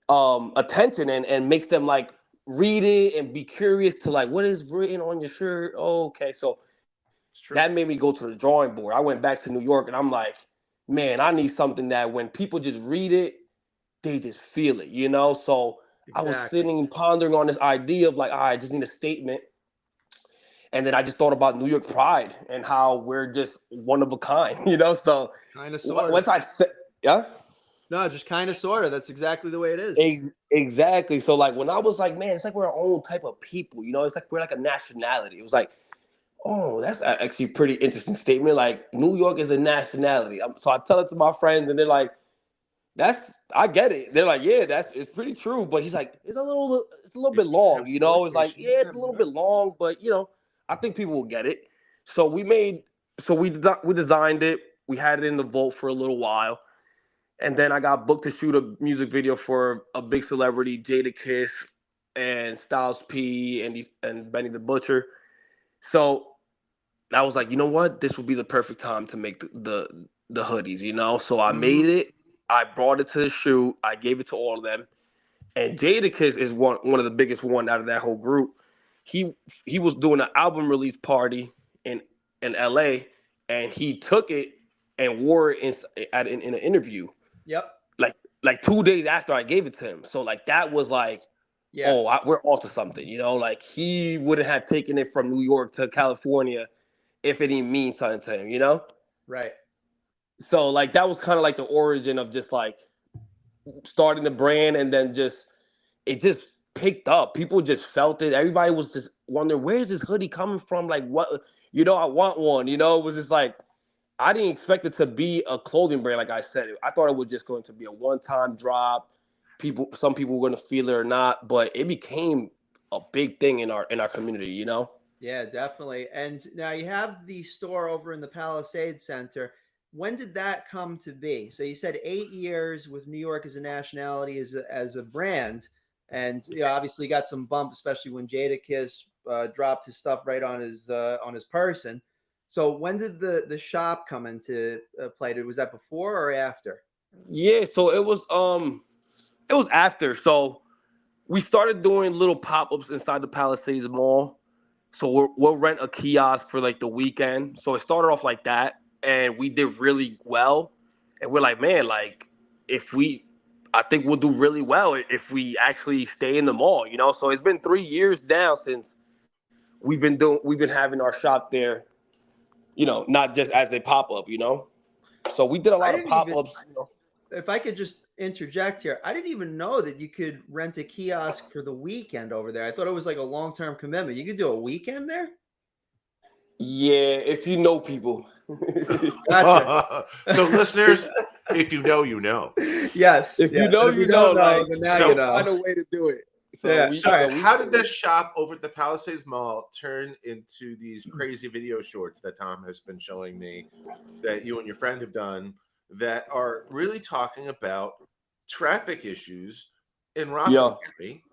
attention and makes them like read it and be curious to like, what is written on your shirt? Oh, okay. So that made me go to the drawing board. I went back to New York and I'm like, man, I need something that when people just read it, they just feel it, you know? So I was sitting and pondering on this idea of like, all right, I just need a statement. And then I just thought about New York pride and how we're just one of a kind, you know? So kind of sort of. Once I said, no, just kind of sort of. That's exactly the way it is. Exactly. So like when I was like, man, it's like we're our own type of people, you know? It's like we're like a nationality. It was like Oh, that's actually a pretty interesting statement. Like New York is a nationality. So I tell it to my friends, and they're like, I get it. They're like, yeah, it's pretty true. But he's like, it's a little bit If you long, have you know. sports It's like, stations, yeah, it's yeah, a little bit long, but I think people will get it. So we designed it. We had it in the vault for a little while, and then I got booked to shoot a music video for a big celebrity, Jada Kiss, and Styles P, and Benny the Butcher. So I was like, you know what? This would be the perfect time to make the hoodies, you know? So I made Mhm. it. I brought it to the shoot. I gave it to all of them. And Jadakiss is one of the biggest one out of that whole group. He he was doing an album release party in in LA, and he took it and wore it in an interview Yep. like 2 days after I gave it to him. So like that was like, Yeah. oh, we're onto something, you know? Like he wouldn't have taken it from New York to California if it didn't mean something to him, you know? Right. So like that was kind of like the origin of just like starting the brand, and then it just picked up. People just felt it. Everybody was just wondering, where's this hoodie coming from? Like what, I want one, It was just like I didn't expect it to be a clothing brand, like I said. I thought it was just going to be a one-time drop. Some people were going to feel it or not, but it became a big thing in our community. Yeah, definitely. And now you have the store over in the Palisades Center. When did that come to be? So you said 8 years with New York as a nationality, as a brand, and obviously got some bump, especially when Jadakiss dropped his stuff right on his person. So when did the shop come into play? Was that before or after? Yeah, so it was after. So we started doing little pop-ups inside the Palisades Mall. So we'll rent a kiosk for like the weekend. So it started off like that, and we did really well. And we're like, man, like if we, I think we'll do really well if we actually stay in the mall. So it's been 3 years now since we've been having our shop there. Not just as a pop-up. So we did a I lot of didn't even pop-ups. If I could just interject here, I didn't even know that you could rent a kiosk for the weekend over there. I thought it was like a long-term commitment. You could do a weekend there? Yeah, if you know people. Gotcha. So, listeners, if you know, you know. Yes, If you yes. know, And if you know. don't know, Like, then now so you find know. a way to do it. Yeah. So, All right. how did this shop over at the Palisades Mall turn into these crazy video shorts that Tom has been showing me that you and your friend have done that are really talking about traffic issues in Yeah. Rockland County,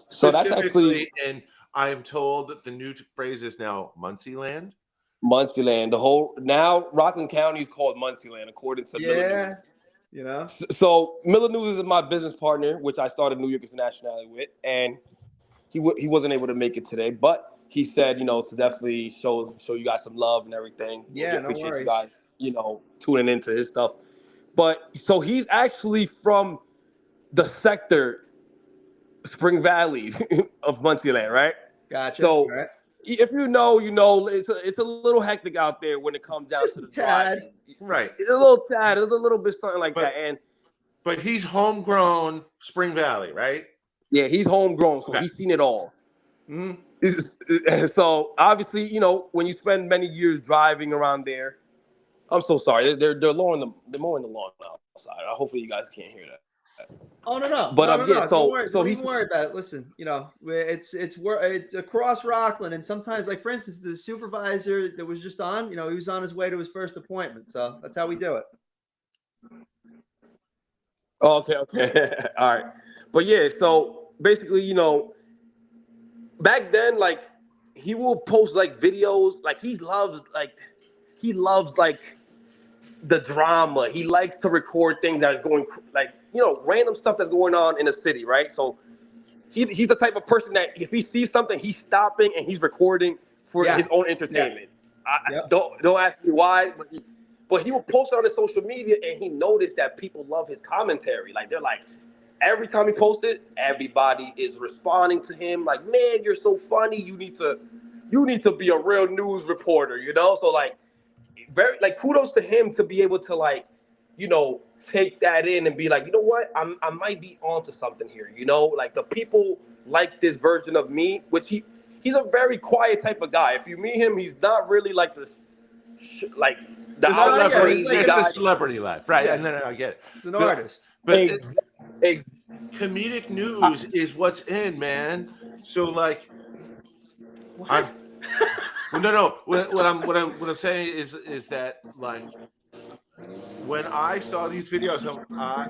So that's actually specifically in, I am told that the new phrase is now Muncie Land. Muncie Land. Now Rockland County is called Muncie Land, according to Miller Yeah. News. You know? So Miller News is my business partner, which I started New York as a nationality with, and he wasn't able to make it today, but he said, to definitely show you guys some love and everything. And he Yeah, no appreciates you worries. guys, tuning into his stuff. But so he's actually from the sector Spring Valley of Muncie Land, right? Gotcha. All So right. if you know, it's a little hectic out there when it comes down Just to a the tad. driving. Right. It's a little tad, it's a little bit something like But that. And but he's homegrown Spring Valley, right? yeah, he's homegrown, so Okay. he's seen it all. Mm. So obviously, when you spend many years driving around there, I'm so sorry. They're mowing the lawn outside. Hopefully, you guys can't hear that. Oh no. But Yeah. Don't so worry. so Don't he's even worry about it. Listen, it's across Rockland, and sometimes, like for instance, the supervisor that was just on, he was on his way to his first appointment. So that's how we do it. okay. All right. But yeah, so basically, back then, like he will post like videos, like he loves the drama. He likes to record things that are going like random stuff that's going on in the city, right? So he's the type of person that if he sees something, he's stopping and he's recording for Yeah. his own entertainment. Yep. Don't ask me why, but he will post it on his social media, and he noticed that people love his commentary. Like they're like, every time he posts it, everybody is responding to him. Like, man, you're so funny. You need to be a real news reporter. So like, very like kudos to him to be able to like, take that in and be like, you know what, I might be onto something here. Like the people like this version of me, which he's a very quiet type of guy. If you meet him, he's not really like the celebrity. Like It's a celebrity life, right? Yeah. And then I get it. He's an artist. But comedic news is what's in, man. So like, no. What I'm saying is that like, when I saw these videos,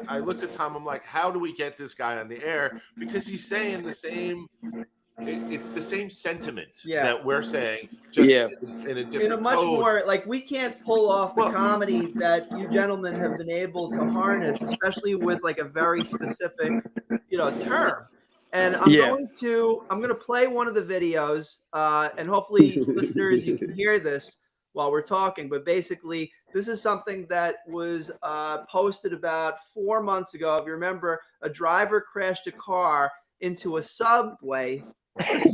I looked at Tom. I'm like, how do we get this guy on the air? Because he's saying the same. It's the same sentiment that we're saying, just in a much more like we can't pull off the comedy that you gentlemen have been able to harness, especially with like a very specific, term. And I'm going to play one of the videos, and hopefully, listeners, you can hear this while we're talking. But basically, this is something that was posted about 4 months ago. If you remember, a driver crashed a car into a subway. A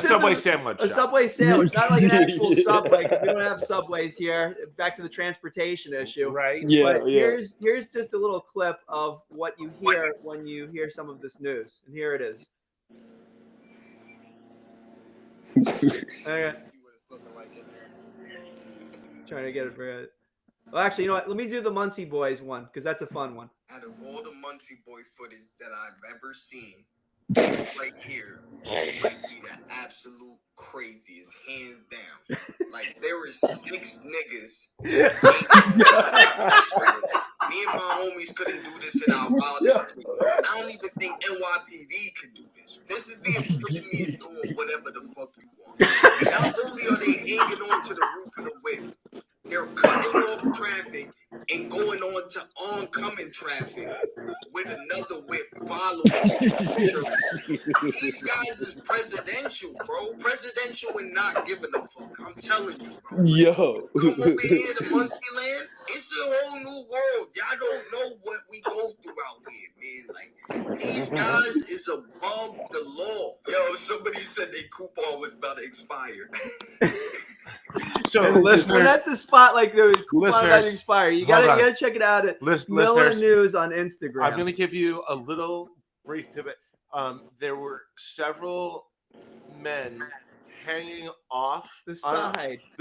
Subway sandwich. A Subway sandwich, not like an actual Subway, because we don't have Subways here. Back to the transportation issue, right? Yeah. But here's just a little clip of what you hear when you hear some of this news, and here it is. Trying to get it for it. Well, actually, you know what? Let me do the Muncie Boys one, because that's a fun one. Out of all the Muncie Boy footage that I've ever seen, right here might be the absolute craziest, hands down. Like, there is 6 niggas. Me and my homies couldn't do this in our wildest dreams. I don't even think NYPD could do this. This is the epitome of doing whatever the fuck you want. Not only are they hanging on to the roof of the whip, they're cutting off traffic and going on to oncoming traffic with another whip following. These guys is presidential, bro. Presidential and not giving a fuck. I'm telling you, bro. Yo. Come over here to Muncie land. It's a whole new world. Y'all don't know what we go through out here, man. Like, these guys is above the law. Yo, somebody said their coupon was about to expire. So, listeners, that's a spot like the coupon might expire. You gotta check it out at Miller News on Instagram. I'm gonna give you a little brief tidbit. There were several men hanging off the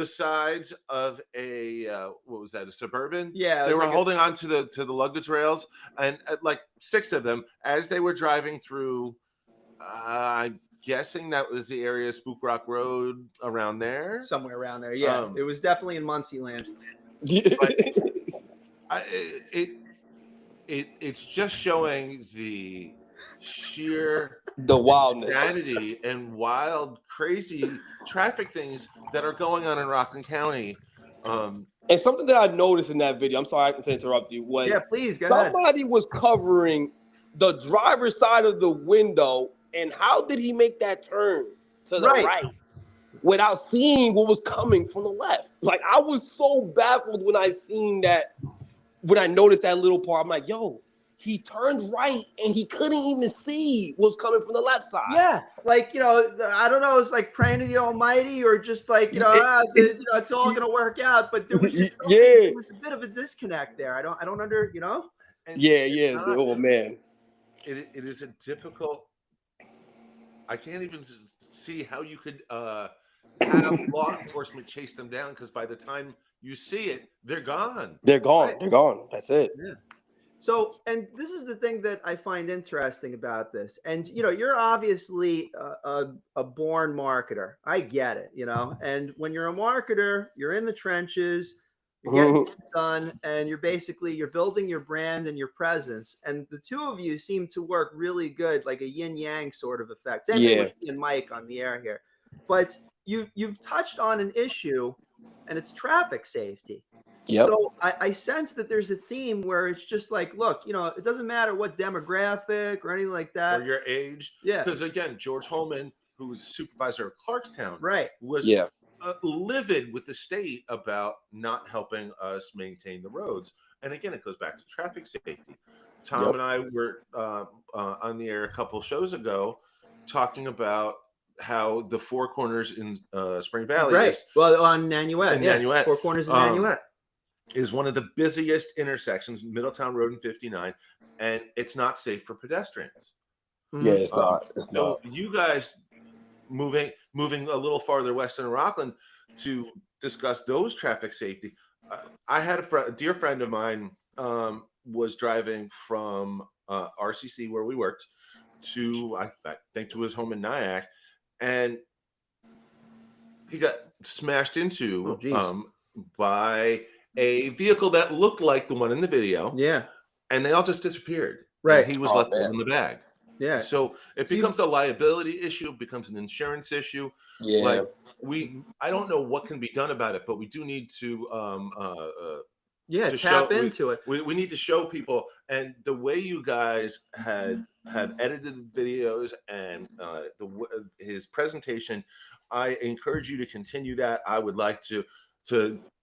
sides of a what was that? A Suburban? Yeah, they were holding on to the luggage rails, and like 6 of them as they were driving through. I'm guessing that was the area of Spook Rock Road, around there, somewhere around there. Yeah, it was definitely in Muncie land. It's just showing the sheer wildness, insanity, and wild, crazy traffic things that are going on in Rockland County. And something that I noticed in that video, I'm sorry to interrupt you, was please go ahead. Somebody was covering the driver's side of the window, and how did he make that turn to the right without seeing what was coming from the left? Like, I was so baffled when I seen that, when I noticed that little part. I'm like, yo, he turned right and he couldn't even see what was coming from the left side. Yeah, like, I don't know, it's like praying to the Almighty, or just like, it's all gonna work out. But there was just there was a bit of a disconnect there. I don't Oh man, it is a difficult. I can't even see how you could have law enforcement chase them down, because by the time you see it, they're gone. They're gone. They're gone. That's it. Yeah. So, and this is the thing that I find interesting about this. And, you're obviously a born marketer. I get it, and when you're a marketer, you're in the trenches, you're getting it done, and you're building your brand and your presence. And the two of you seem to work really good, like a yin yang sort of effect. Same thing with me and Mike on the air here. But you've touched on an issue, and it's traffic safety. Yep. So I sense that there's a theme where it's just like, look, it doesn't matter what demographic or anything like that. Or your age. Yeah. Because, again, George Hoehmann, who was supervisor of Clarkstown, was livid with the state about not helping us maintain the roads. And, again, it goes back to traffic safety. Tom and I were on the air a couple shows ago talking about how the Four Corners in Spring Valley on Nanuet. Nanuet. Four Corners in Nanuet. Is one of the busiest intersections, Middletown Road and 59, and it's not safe for pedestrians. Yeah, it's not. It's not. So you guys moving a little farther west in Rockland to discuss those traffic safety. I had a dear friend of mine was driving from RCC where we worked to I think to his home in Nyack, and he got smashed into by a vehicle that looked like the one in the video. Yeah. And they all just disappeared. Right. And he was left in the bag. Yeah. So it becomes a liability issue, becomes an insurance issue. Yeah. Like I don't know what can be done about it, but we do need to tap into it. We need to show people, and the way you guys have edited videos and his presentation, I encourage you to continue that. I would like to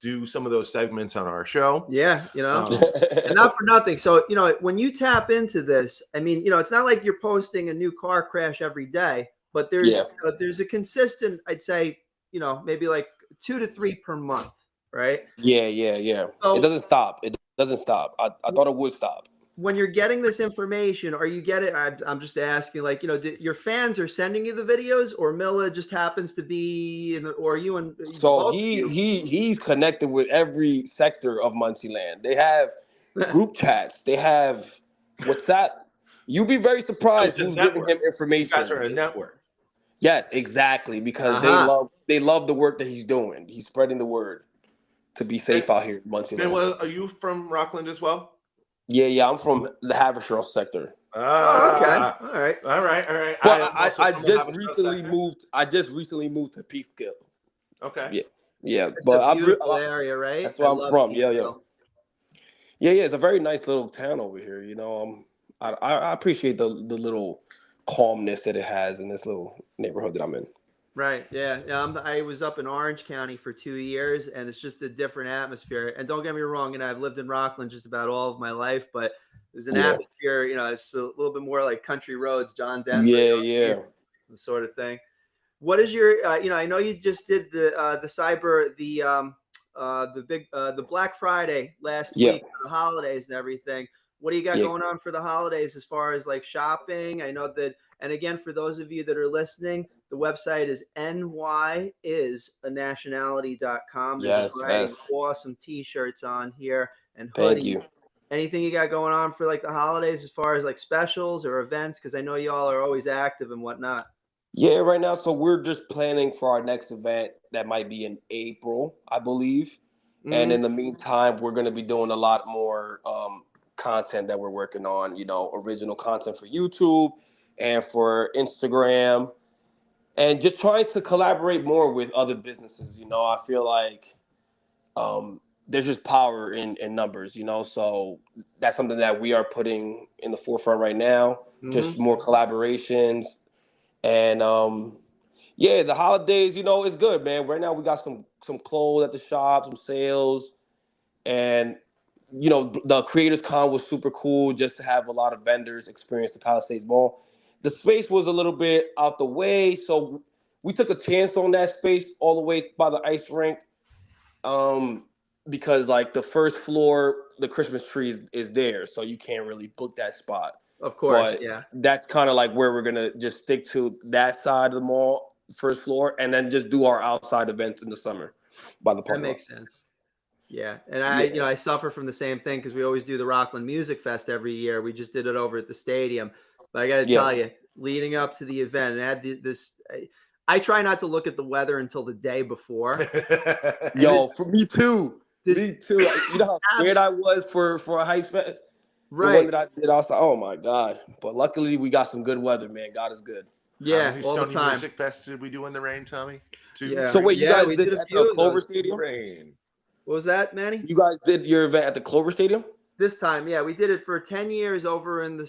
do some of those segments on our show. Yeah, and not for nothing. So, when you tap into this, I mean, it's not like you're posting a new car crash every day, but there's a consistent, I'd say, maybe like 2 to 3 per month, right? Yeah. So, it doesn't stop. I thought it would stop. When you're getting this information, are you getting? I'm just asking, like, your fans are sending you the videos, or Milla just happens to be or you and so he's connected with every sector of Muncie-land. They have group chats. They have WhatsApp. You'd be very surprised who's giving him information. You guys are a network. Yes, exactly, because they love the work that he's doing. He's spreading the word to be safe out here in Muncie-land. Well, are you from Rockland as well? Yeah, I'm from the Haverstraw sector. Okay, all right. But I just recently moved. I just recently moved to Peekskill. Okay. Yeah. It's but a beautiful area, right? That's where I'm from. Yeah. It's a very nice little town over here. I appreciate the little calmness that it has in this little neighborhood that I'm in. Right. Yeah. I was up in Orange County for 2 years, and it's just a different atmosphere. And don't get me wrong, I've lived in Rockland just about all of my life, but there's an atmosphere, it's a little bit more like country roads, John Denver. Yeah. The sort of thing. What is your, I know you just did the Black Friday last week, the holidays and everything. What do you got going on for the holidays as far as like shopping? I know that, and again, for those of you that are listening, the website is nyisaNationality.com. Yes. Awesome t-shirts on here and hoodies. Thank you. Anything you got going on for like the holidays as far as like specials or events? Because I know y'all are always active and whatnot. Yeah, right now. So we're just planning for our next event that might be in April, I believe. Mm-hmm. And in the meantime, we're going to be doing a lot more content that we're working on, original content for YouTube and for Instagram. And just trying to collaborate more with other businesses. I feel like there's just power in numbers, so that's something that we are putting in the forefront right now. Mm-hmm. Just more collaborations. And the holidays, it's good, man. Right now we got some clothes at the shop, some sales. And, the Creators Con was super cool just to have a lot of vendors experience the Palisades Mall. The space was a little bit out the way, so we took a chance on that space all the way by the ice rink, because like the first floor, the Christmas tree is there, so you can't really book that spot. Of course, but yeah. That's kind of like where we're gonna just stick to that side of the mall, first floor, and then just do our outside events in the summer by the park. That makes sense. Yeah, and I suffer from the same thing because we always do the Rockland Music Fest every year. We just did it over at the stadium. But I got to tell you, leading up to the event, and I try not to look at the weather until the day before. For me too. Me too. You know how scared I was for a Hype Fest? Right. The one that I did, I was like, oh my God. But luckily we got some good weather, man. God is good. Yeah, all the time. Music Fest did we do in the rain, Tommy? Yeah. So wait, you guys did at the Clover Stadium? Rain. What was that, Manny? You guys did your event at the Clover Stadium? This time, yeah, we did it for 10 years over in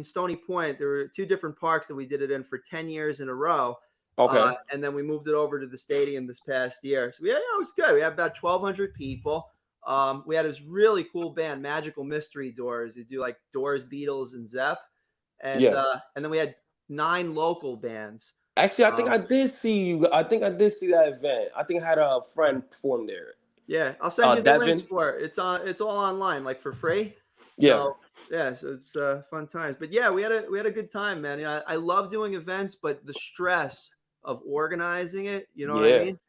Stony Point. There were 2 different parks that we did it in for 10 years in a row. Okay. And then we moved it over to the stadium this past year. So it was good. We had about 1,200 people. We had this really cool band, Magical Mystery Doors. They do like Doors, Beatles, and Zepp. And and then we had 9 local bands. Actually, I think I did see you. I think I did see that event. I think I had a friend perform there. Yeah, I'll send you the links for it. It's all online, like for free. Yeah. So it's fun times. But yeah, we had a good time, man. I love doing events, but the stress organizing it. You know what I mean?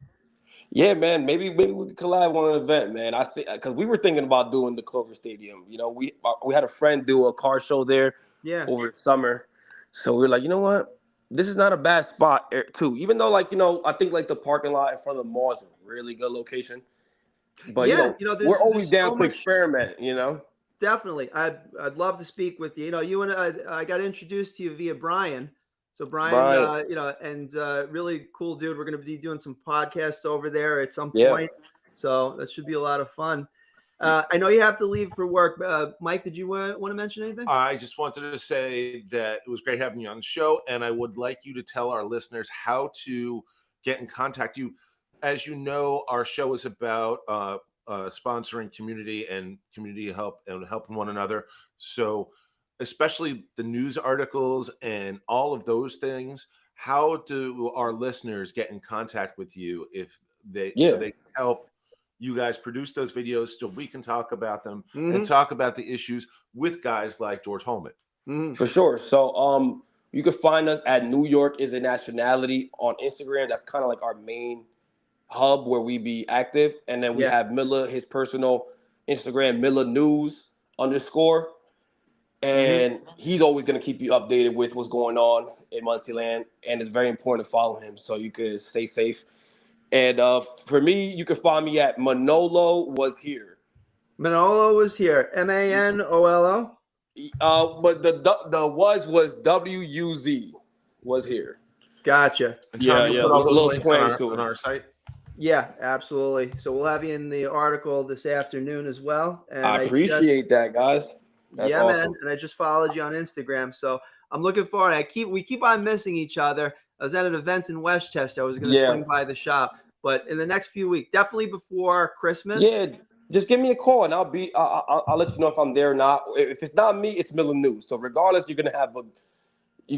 Yeah, man. Maybe we could collab on an event, man. I see, because we were thinking about doing the Clover Stadium. You know, we had a friend do a car show there over the summer, so we were like, you know what, this is not a bad spot too. Even though, like, I think like the parking lot in front of the mall is a really good location. But we're always down to experiment. Definitely, I'd love to speak with you. You and I got introduced to you via Brian. So Brian, and really cool dude. We're going to be doing some podcasts over there at some point. So that should be a lot of fun. I know you have to leave for work. Mike, did you want to mention anything? I just wanted to say that it was great having you on the show, and I would like you to tell our listeners how to get in contact you. As you know, our show is about sponsoring community and community help and helping one another. So especially the news articles and all of those things, how do our listeners get in contact with you if they so they can help you guys produce those videos so we can talk about them and talk about the issues with guys like George Hoehmann? For sure. So you can find us at New York is a Nationality on Instagram. That's kind of like our main hub where we be active. And then we have Miller, his personal Instagram, Miller News _. And he's always going to keep you updated with what's going on in Muncie-land. And it's very important to follow him so you could stay safe. And for me, you can find me at Manolo Was Here. Manolo Was Here. MANOLO? But the was WUZ. Was Here. Gotcha. And Tom, you put all those links on our site? Yeah, absolutely. So we'll have you in the article this afternoon as well. And I appreciate that, guys. That's awesome. Man. And I just followed you on Instagram. So I'm looking forward. We keep on missing each other. I was at an event in Westchester. I was going to swing by the shop. But in the next few weeks, definitely before Christmas. Yeah, just give me a call and I'll let you know if I'm there or not. If it's not me, it's Miller News. So regardless, you can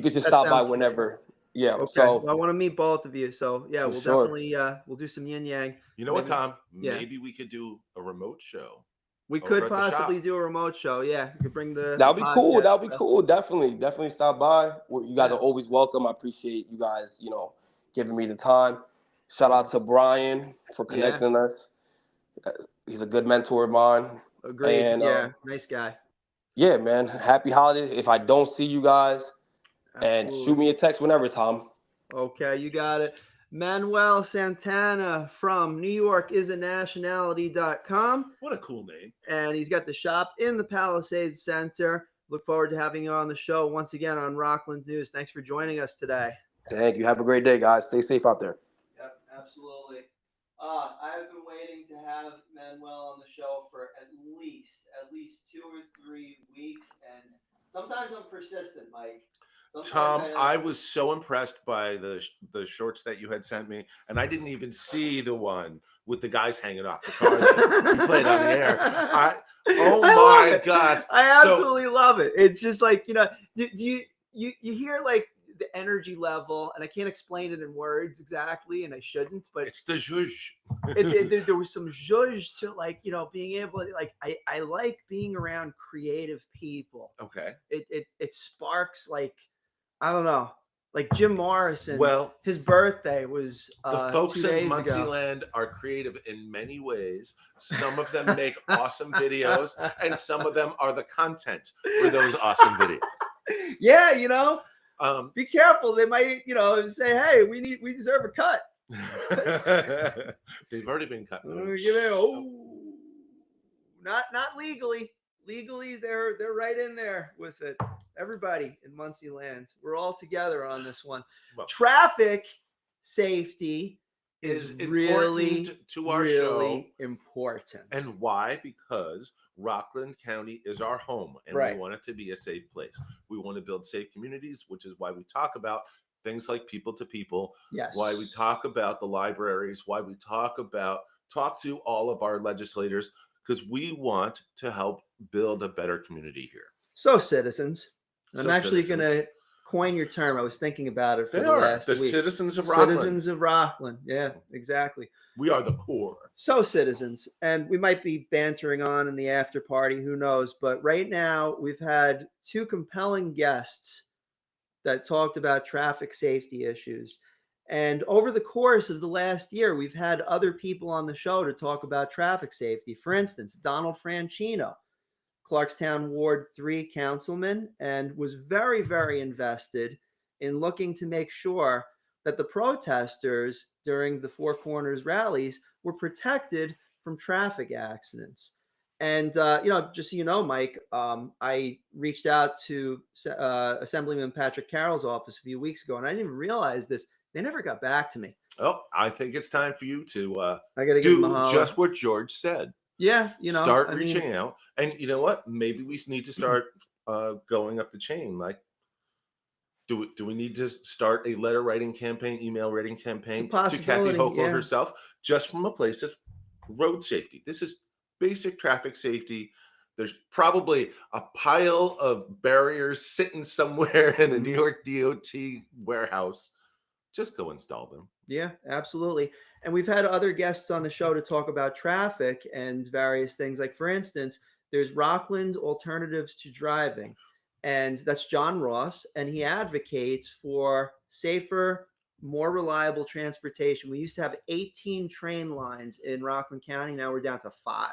just stop by whenever. Yeah. Okay. So I want to meet both of you. So yeah, we'll definitely we'll do some yin yang. You know what, Tom? Maybe we could do a remote show. We could possibly do a remote show. Yeah, you could bring the. That'll be cool. That'll be cool. Definitely stop by. You guys are always welcome. I appreciate you guys, giving me the time. Shout out to Brian for connecting us. He's a good mentor of mine. Agreed. And, nice guy. Yeah, man. Happy holidays. If I don't see you guys, and shoot me a text whenever, Tom. Okay, you got it. Manuel Santana from New York is a Nationality.com. What a cool name. And he's got the shop in the Palisades Center. Look forward to having you on the show once again on Rockland News. Thanks for joining us today. Thank you. Have a great day, guys. Stay safe out there. Yep, absolutely. I've been waiting to have Manuel on the show for at least 2 or 3 weeks. And sometimes I'm persistent, Mike. Tom, I was so impressed by the shorts that you had sent me, and I didn't even see the one with the guys hanging off the car that you played on the air. Oh my God. I absolutely love it. It's just like, do you hear like the energy level, and I can't explain it in words exactly, and I shouldn't, but it's the zhuzh. There was some zhuzh to like, being able to like, I like being around creative people. Okay. It sparks like, I don't know, like Jim Morrison. Well, his birthday was the folks 2 days in Muncie-land are creative in many ways. Some of them make awesome videos, and some of them are the content for those awesome videos. Yeah, be careful. They might, say, "Hey, we deserve a cut." They've already been cut. Not legally. Legally, they're right in there with it. Everybody in Muncie-land, we're all together on this one. Well, traffic safety is really to our show. Important. And why? Because Rockland County is our home, and we want it to be a safe place. We want to build safe communities, which is why we talk about things like people to people. Yes. Why we talk about the libraries. Why we talk to all of our legislators, because we want to help build a better community here. So, citizens, I'm actually going to coin your term. I was thinking about it for the last week. Citizens of Rockland. Citizens of Rockland. Yeah, exactly. We are the core. So, citizens, and we might be bantering on in the after party, who knows? But right now, we've had 2 compelling guests that talked about traffic safety issues. And over the course of the last year, we've had other people on the show to talk about traffic safety. For instance, Donald Franchino, Clarkstown Ward 3 councilman, and was very, very invested in looking to make sure that the protesters during the Four Corners rallies were protected from traffic accidents. And, just so you know, Mike, I reached out to Assemblyman Patrick Carroll's office a few weeks ago, and I didn't even realize this. They never got back to me. Oh, I think it's time for you to I gotta do give him a holler. just what George said. Yeah, start reaching out. And you know what? Maybe we need to start going up the chain. Like, do we need to start a letter writing campaign, email writing campaign to Kathy Hochul herself, just from a place of road safety? This is basic traffic safety. There's probably a pile of barriers sitting somewhere in a New York DOT warehouse. Just go install them. Yeah, absolutely. And we've had other guests on the show to talk about traffic and various things. Like, for instance, there's Rockland Alternatives to Driving, and that's John Ross, and he advocates for safer, more reliable transportation. We used to have 18 train lines in Rockland County. Now we're down to 5.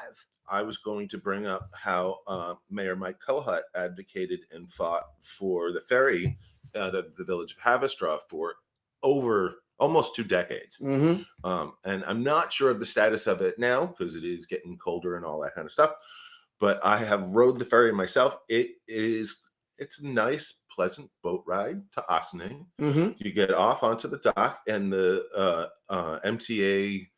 I was going to bring up how Mayor Mike Kohut advocated and fought for the ferry out of the village of Haverstraw for over almost 2 decades. And I'm not sure of the status of it now because it is getting colder and all that kind of stuff. But I have rode the ferry myself. It's a nice, pleasant boat ride to Ossining. You get off onto the dock, and the MTA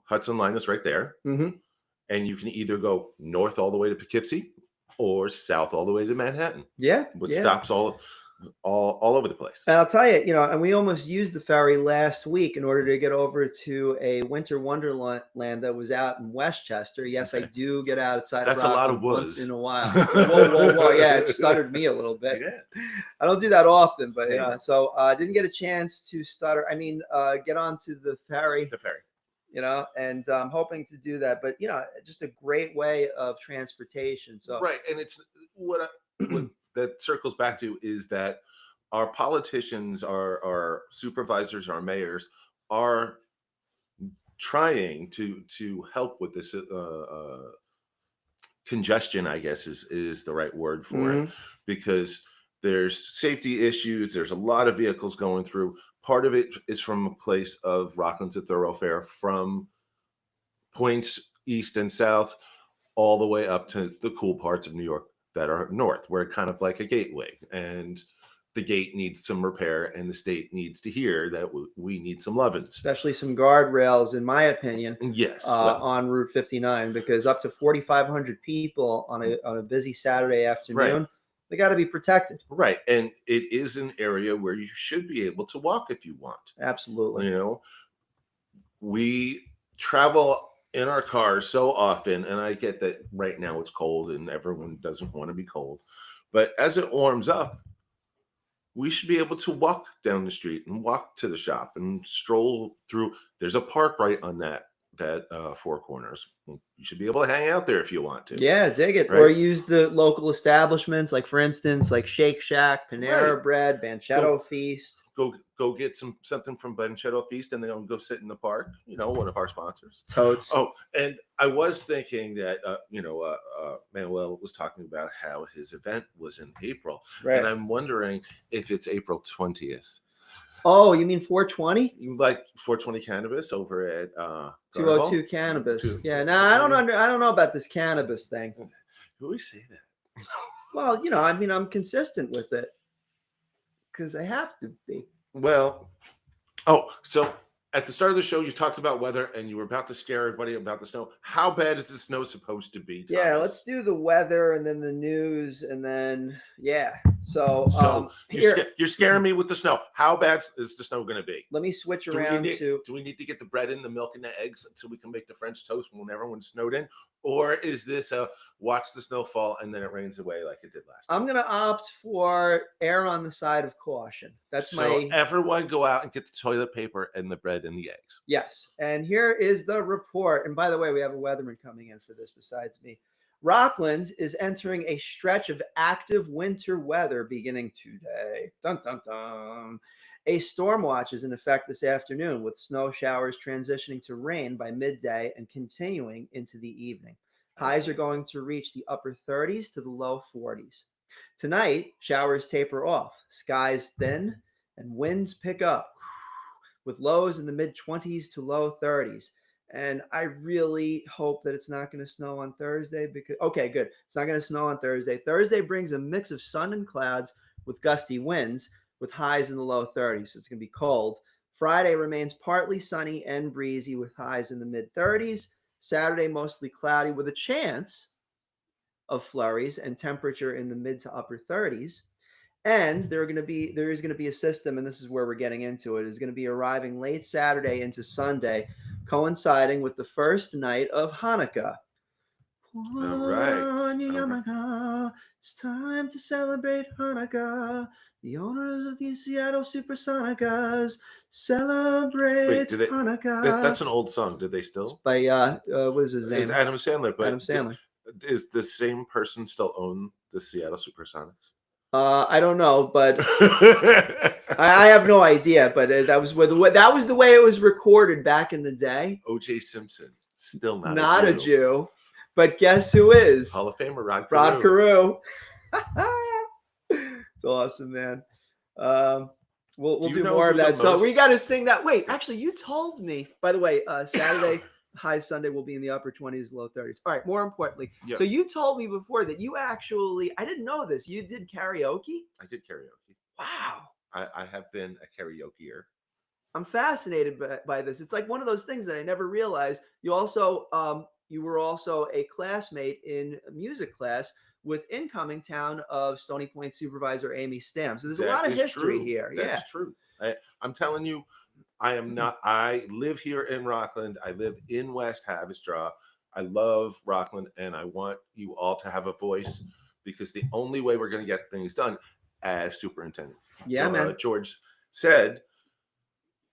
Hudson line is right there. And you can either go north all the way to Poughkeepsie or south all the way to Manhattan. With stops all over the place. And I'll tell you, and we almost used the ferry last week in order to get over to a winter wonderland that was out in Westchester. Yes, I do get outside. That's of a lot of once was in a while. Whoa. Yeah, it stuttered me a little bit. I don't do that often, but so I didn't get a chance to stutter. I mean, get onto the ferry. And I'm hoping to do that. But, just a great way of transportation. So right. And it's what that circles back to is that our politicians, our supervisors, our mayors are trying to help with this congestion, I guess is the right word for it, because there's safety issues. There's a lot of vehicles going through. Part of it is from a place of Rockland's a thoroughfare from points east and south all the way up to the cool parts of New York that are north. We're kind of like a gateway, and the gate needs some repair, and the state needs to hear that we need some loving. Especially some guardrails, in my opinion. Yes. On Route 59, because up to 4,500 people on a busy Saturday afternoon, they got to be protected. Right. And it is an area where you should be able to walk if you want. Absolutely. We travel in our cars so often, and I get that right now it's cold and everyone doesn't want to be cold. But as it warms up, we should be able to walk down the street and walk to the shop and stroll through. There's a park right on that Four Corners. You should be able to hang out there if you want to. Yeah, dig it. Right? Or use the local establishments, like, for instance, like Shake Shack, Panera Bread, Banchetto Feast. Go get something from Banchetto Feast, and then go sit in the park. One of our sponsors. Totes. Oh, and I was thinking that Manuel was talking about how his event was in April, and I'm wondering if it's April 20th. Oh, you mean 420? Like 420 Cannabis over at 202 Cannabis. Yeah, I don't know about this cannabis thing. Who always say that? Well, I'm consistent with it because I have to be. Well, so at the start of the show, you talked about weather, and you were about to scare everybody about the snow. How bad is the snow supposed to be, Thomas? Yeah, let's do the weather and then the news, and then So you're scaring me with the snow. How bad is the snow going to be? Let me switch around Do we need to get the bread and the milk and the eggs so we can make the French toast when everyone's snowed in? Or is this a watch the snow fall and then it rains away like it did last time? I'm going to opt for err on the side of caution. So everyone go out and get the toilet paper and the bread and the eggs. Yes. And here is the report. And by the way, we have a weatherman coming in for this besides me. Rockland is entering a stretch of active winter weather beginning today. Dun, dun, dun. A storm watch is in effect this afternoon, with snow showers transitioning to rain by midday and continuing into the evening. Highs are going to reach the upper 30s to the low 40s. Tonight, showers taper off, skies thin, and winds pick up, with lows in the mid-20s to low 30s. And I really hope that it's not going to snow on Thursday because, okay, good. It's not going to snow on Thursday. Thursday brings a mix of sun and clouds with gusty winds with highs in the low 30s. So it's going to be cold. Friday remains partly sunny and breezy with highs in the mid-30s. Saturday, mostly cloudy with a chance of flurries and temperature in the mid to upper 30s. And there is going to be a system, and this is where we're getting into it, is going to be arriving late Saturday into Sunday, coinciding with the first night of Hanukkah. All right. It's time to celebrate Hanukkah. The owners of the Seattle Supersonicas celebrate Hanukkah. That's an old song. Did they still? By what is his name? It's Adam Sandler. But Adam Sandler. Is the same person still own the Seattle Supersonics? I don't know, but I have no idea. But that was the way it was recorded back in the day. O.J. Simpson, still not a Jew. But guess who is? Hall of Famer Rod Carew. It's awesome, man. We'll do more of that. So we got to sing that. Wait, actually, you told me. By the way, Saturday. High Sunday will be in the upper 20s, low 30s. All right, more importantly. Yep. So you told me before that you actually, I didn't know this, you did karaoke? I did karaoke. Wow. I have been a karaokeer. I'm fascinated by this. It's like one of those things that I never realized. You were also a classmate in music class with incoming town of Stony Point Supervisor Amy Stam. So there's a lot of history here. That's true. I'm telling you, I live here in Rockland. I live in West Havistraw. I love Rockland, and I want you all to have a voice because the only way we're going to get things done as superintendent. Yeah, man. George said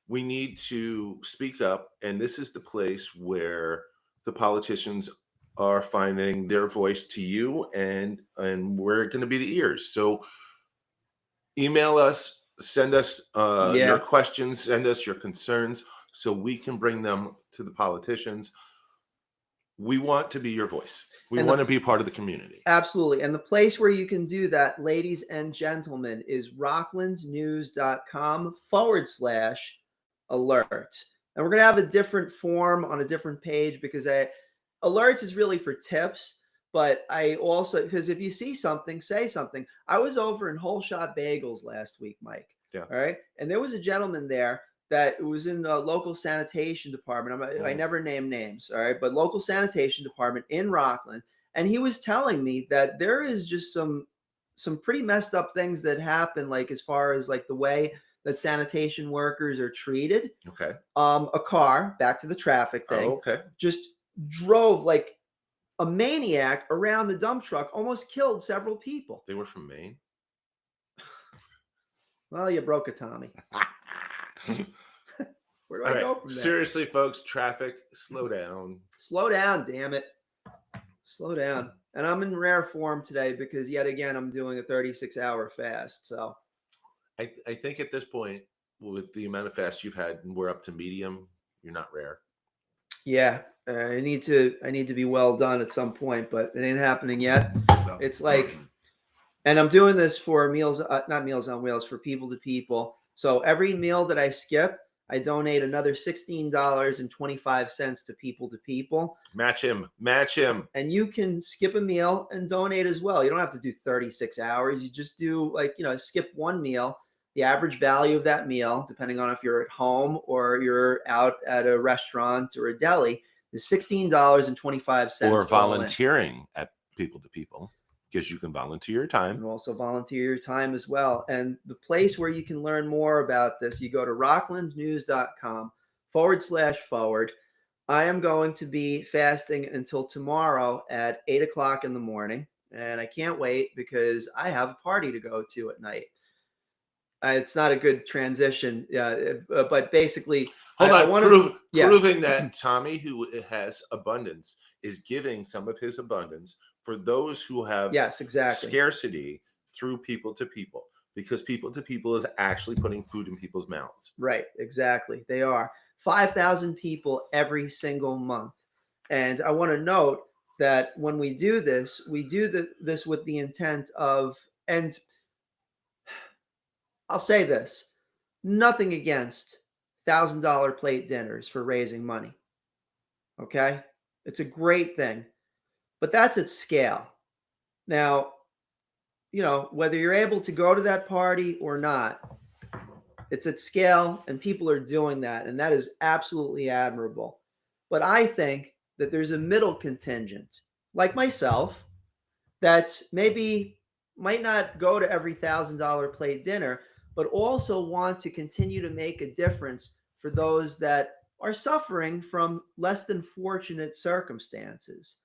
we need to speak up, and this is the place where the politicians are finding their voice to you, and we're going to be the ears. So email us. Send us your questions, send us your concerns so we can bring them to the politicians. We want to be your voice. We want to be part of the community. Absolutely. And the place where you can do that, ladies and gentlemen, is rocklandnews.com/alert. And we're going to have a different form on a different page because alerts is really for tips. But I also, because if you see something, say something. I was over in Whole Shot Bagels last week, Mike. Yeah. All right. And there was a gentleman there that was in the local sanitation department. I never name names. All right. But local sanitation department in Rockland. And he was telling me that there is just some pretty messed up things that happen, like as far as like the way that sanitation workers are treated. Okay. A car, back to the traffic thing. Oh, okay. Just drove like a maniac around the dump truck, almost killed several people. They were from Maine? Well, you broke a Tommy. Where do I go from there? Seriously, folks, traffic, slow down. Slow down, damn it. Slow down. And I'm in rare form today because yet again, I'm doing a 36-hour fast. So I think at this point, with the amount of fast you've had, we're up to medium. You're not rare. Yeah. I need to be well done at some point, but it ain't happening yet. No. It's like, and I'm doing this for meals, not Meals on Wheels, for people to people. So every meal that I skip, I donate another $16.25 to people to people. Match him. And you can skip a meal and donate as well. You don't have to do 36 hours. You just do skip one meal. The average value of that meal, depending on if you're at home or you're out at a restaurant or a deli, is $16.25. Or volunteering at people to people, because you can volunteer your time. And also volunteer your time as well. And the place where you can learn more about this, you go to rocklandnews.com/forward. I am going to be fasting until tomorrow at 8 o'clock in the morning. And I can't wait because I have a party to go to at night. It's not a good transition, but basically, proving that Tommy, who has abundance, is giving some of his abundance for those who have scarcity through people to people. because People to People is actually putting food in people's mouths. Right, exactly. They are 5,000 people every single month. And I want to note that when we do this, this with the intent of, and I'll say this, nothing against $1,000 plate dinners for raising money. Okay? It's a great thing, but that's at scale. Now, whether you're able to go to that party or not, it's at scale and people are doing that. And that is absolutely admirable. But I think that there's a middle contingent, like myself, that maybe might not go to every $1,000 plate dinner, but also want to continue to make a difference for those that are suffering from less than fortunate circumstances.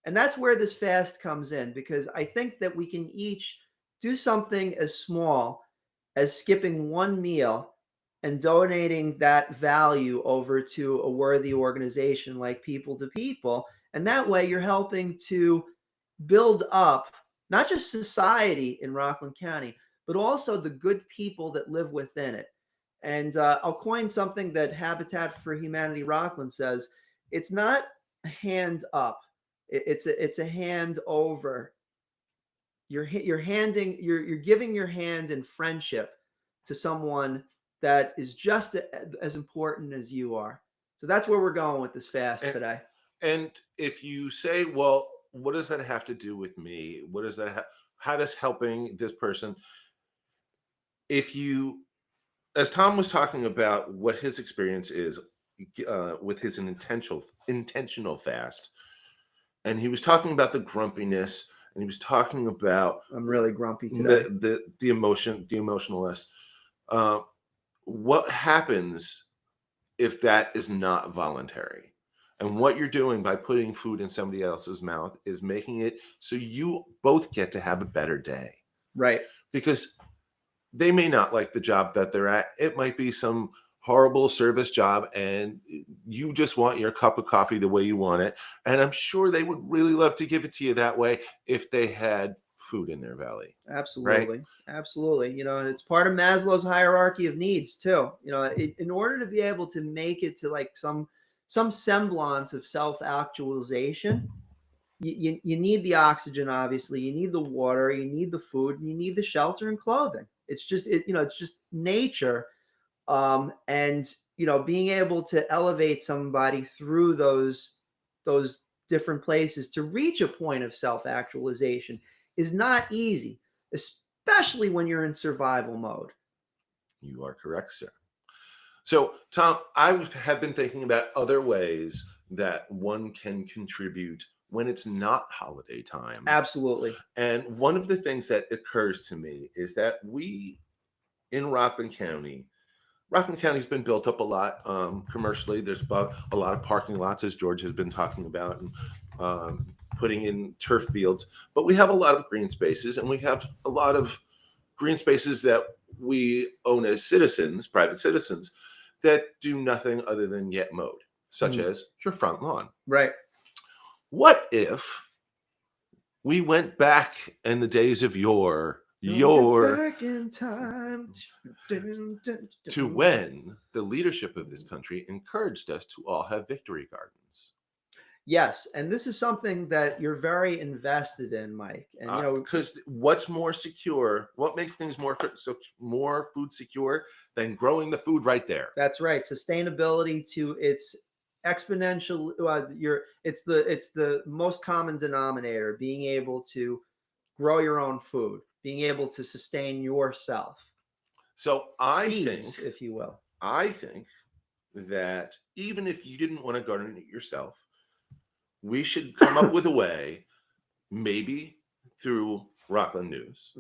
And that's where this fast comes in, because I think that we can each do something as small as skipping one meal and donating that value over to a worthy organization like People to People. And that way you're helping to build up not just society in Rockland County, but also the good people that live within it. And I'll coin something that Habitat for Humanity Rockland says: it's not a hand up, it's a hand over. You're giving your hand in friendship to someone that is just as important as you are. So that's where we're going with this fast today. And if you say, well, what does that have to do with me? What does that how does helping this person? If you, as Tom was talking about what his experience is with his intentional fast, and he was talking about the grumpiness, and he was talking about, I'm really grumpy today, the emotionalness. What happens if that is not voluntary? And what you're doing by putting food in somebody else's mouth is making it so you both get to have a better day. Right. Because they may not like the job that they're at. It might be some horrible service job, and you just want your cup of coffee the way you want it. And I'm sure they would really love to give it to you that way if they had food in their belly. Absolutely. Right? Absolutely. And it's part of Maslow's hierarchy of needs too. In order to be able to make it to like some semblance of self-actualization, you need the oxygen, obviously, you need the water, you need the food, and you need the shelter and clothing. It's just it's just nature. And being able to elevate somebody through those different places to reach a point of self-actualization is not easy, especially when you're in survival mode. You are correct, sir. So, Tom, I have been thinking about other ways that one can contribute when it's not holiday time. Absolutely. And one of the things that occurs to me is that we in Rockland's been built up a lot commercially. There's about a lot of parking lots, as George has been talking about, and putting in turf fields. But we have a lot of green spaces, and we have a lot of green spaces that we own as citizens, private citizens, that do nothing other than get mowed, such as your front lawn. Right. What if we went back in the days of back in time to when the leadership of this country encouraged us to all have victory gardens? Yes, and this is something that you're very invested in, Mike. And because what's more secure? What makes things more food secure than growing the food right there? That's right. Sustainability to its exponential. It's the most common denominator. Being able to grow your own food, being able to sustain yourself. So I think, if you will, I think that even if you didn't want to garden it yourself, we should come up with a way, maybe through Rockland News,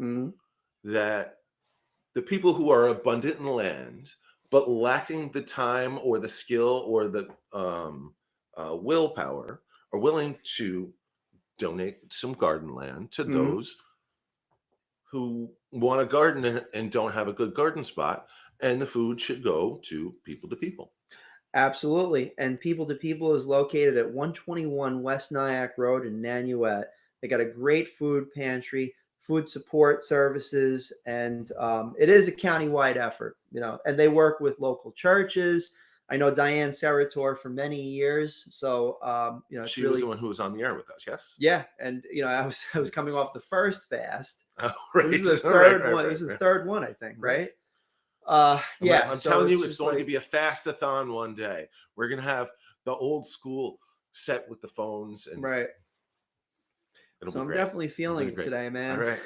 that the people who are abundant in land but lacking the time or the skill or the willpower are willing to donate some garden land to those who want to garden and don't have a good garden spot, and the food should go to People to People. Absolutely. And People to People is located at 121 West Nyack Road in Nanuet. They got a great food pantry, food support services, and it is a county-wide effort, and they work with local churches. I know Diane Serator for many years, so she was the one who was on the air with us. Yes. Yeah, and I was coming off the first fast. Oh, right. This is the third one. This is the third one, I think, right? Yeah. I'm telling you, it's going to be a fast-a-thon one day. We're gonna have the old school set with the phones and right. It'll So be I'm great. definitely feeling it today, man. All right.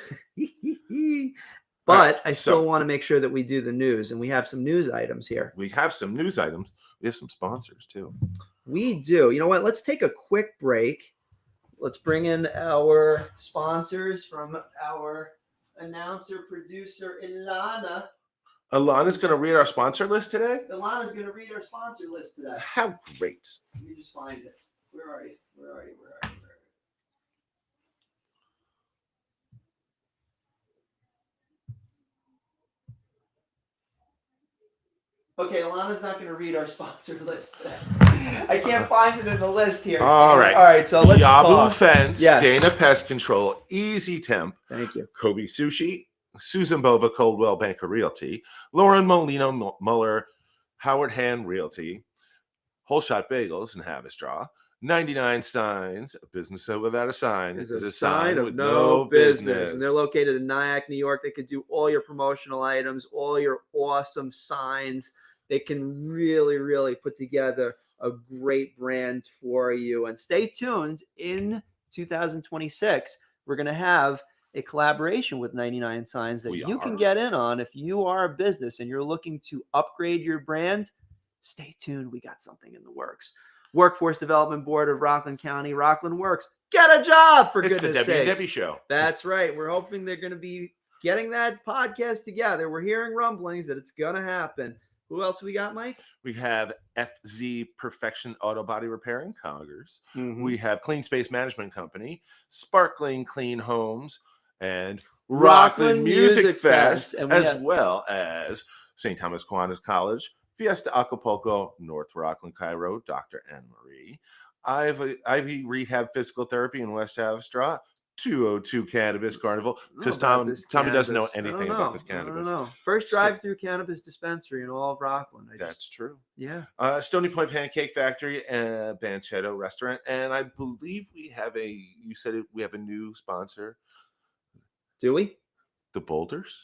But I still want to make sure that we do the news, and we have some news items here. We have some news items. We have some sponsors too. We do. You know what? Let's take a quick break. Let's bring in our sponsors from our announcer, producer, Ilana. Alana's going to read our sponsor list today? Ilana's going to read our sponsor list today. How great. Let me just find it. Where are you? Where are you? Where are you? Okay, Alana's not going to read our sponsor list today. I can't find it in the list here. All right. All right, so let's Yabu talk. Fence, Yes. Dana Pest Control, Easy Temp, Thank you. Kobe Sushi, Susan Bova Coldwell Banker Realty, Lauren Molino Muller, Howard Hand Realty, Whole Shot Bagels and Havistraw, 99 Signs, a business without a sign Is is a a sign of with no business. And they're located in Nyack, New York. They could do all your promotional items, all your awesome signs. They can really, really put together a great brand for you. And stay tuned. In 2026, we're going to have a collaboration with 99 Signs that you can get in on. If you are a business and you're looking to upgrade your brand, stay tuned. We got something in the works. Workforce Development Board of Rockland County, Rockland Works. Get a job, for goodness sakes. It's the Debbie and Debbie Show. That's right. We're hoping they're going to be getting that podcast together. We're hearing rumblings that it's going to happen. Who else we got, Mike? We have FZ Perfection Auto Body Repair in Congers. We have Clean Space Management Company, Sparkling Clean Homes, and Rockland Music Fest, as well as St. Thomas Aquinas College, Fiesta Acapulco, North Rockland, Cairo, Dr. Anne Marie, Ivy Rehab Physical Therapy in West Havistraw, 202 Cannabis Carnival, because Tommy doesn't know anything about this cannabis. First drive-through cannabis dispensary in all of Rockland. That's true. Yeah. Stony Point Pancake Factory, Banchetto Restaurant, and I believe we have we have a new sponsor. Do we? The Boulders?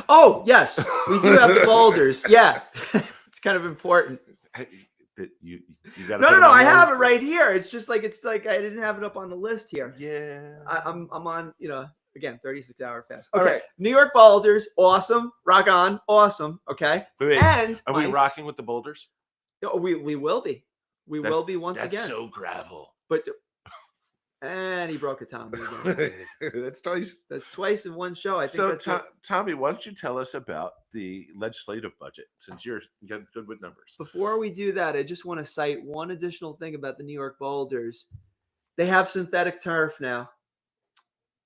Oh, yes. We do have the Boulders. Yeah. It's kind of important. You got No. I have it right here. It's like I didn't have it up on the list here. Yeah. I'm on, again, 36-hour fast. Okay. All right. New York Boulders, awesome. Rock on, awesome. Okay. Wait, and are we rocking with the Boulders? We will be. We will be once again. That's so gravel. And he broke a Tommy again. That's twice. That's twice in one show. I think. So, Tommy, why don't you tell us about the legislative budget, since you got good with numbers? Before we do that, I just want to cite one additional thing about the New York Boulders. They have synthetic turf now.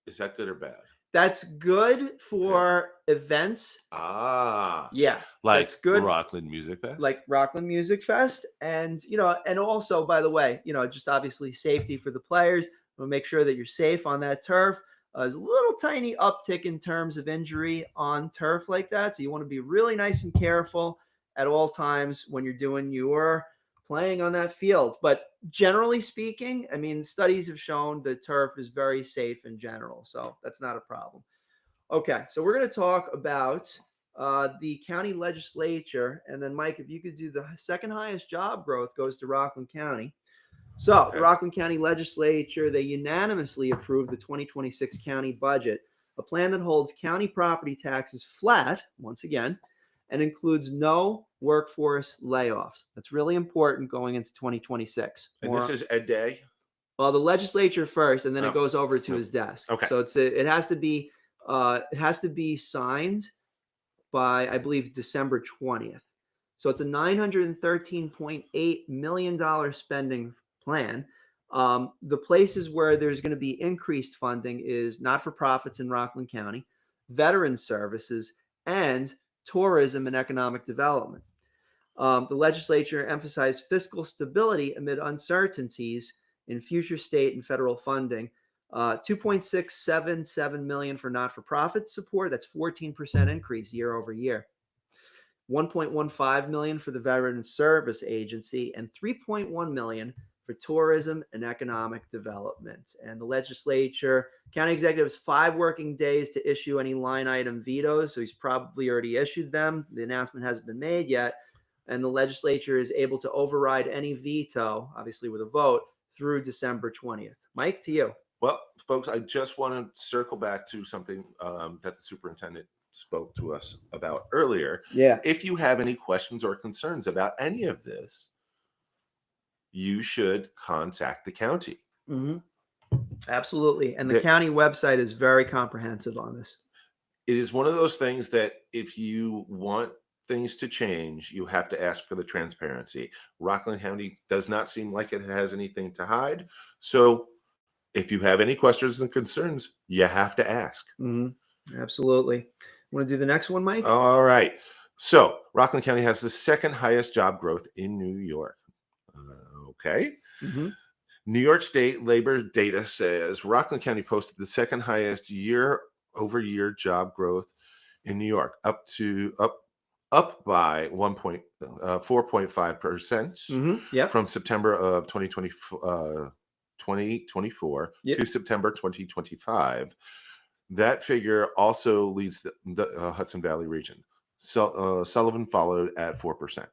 Is that good or bad? That's good for events. Yeah. Like that's good. Rockland Music Fest? Like Rockland Music Fest. And, and also, by the way, just obviously safety for the players. We'll make sure that you're safe on that turf. There's a little tiny uptick in terms of injury on turf like that. So you want to be really nice and careful at all times when you're doing your playing on that field. But generally speaking, I mean, studies have shown the turf is very safe in general. So that's not a problem. Okay, so we're going to talk about the county legislature. And then, Mike, if you could do the second highest job growth goes to Rockland County. So the Rockland County Legislature, they unanimously approved the 2026 county budget, a plan that holds county property taxes flat, once again, and includes no workforce layoffs. That's really important going into 2026. And this is Ed Day? Well, the legislature first, and then it goes over to his desk. Okay. So it has to be signed by, I believe, December 20th. So it's a $913.8 million spending plan. The places where there's going to be increased funding is not-for-profits in Rockland County, veteran services, and tourism and economic development. The legislature emphasized fiscal stability amid uncertainties in future state and federal funding. $2.677 million for not-for-profit support. That's 14% increase year over year. $1.15 million for the Veteran Service Agency, and $3.1 million for tourism and economic development. And the legislature, county executives, 5 working days to issue any line item vetoes. So he's probably already issued them. The announcement hasn't been made yet. And the legislature is able to override any veto, obviously with a vote, through December 20th. Mike, to you. Well, folks, I just want to circle back to something that the superintendent spoke to us about earlier. Yeah. If you have any questions or concerns about any of this, you should contact the county. Mm-hmm. Absolutely. And the county website is very comprehensive on this. It is one of those things that if you want things to change, you have to ask for the transparency. Rockland County does not seem like it has anything to hide. So if you have any questions and concerns, you have to ask. Mm-hmm. Absolutely. Want to do the next one, Mike? All right. So Rockland County has the second highest job growth in New York. Okay. Mm-hmm. New York State labor data says Rockland County posted the second highest year-over-year job growth in New York, up by 4.5% from September of 2024 to September 2025. That figure also leads the Hudson Valley region. Sullivan followed at 4%.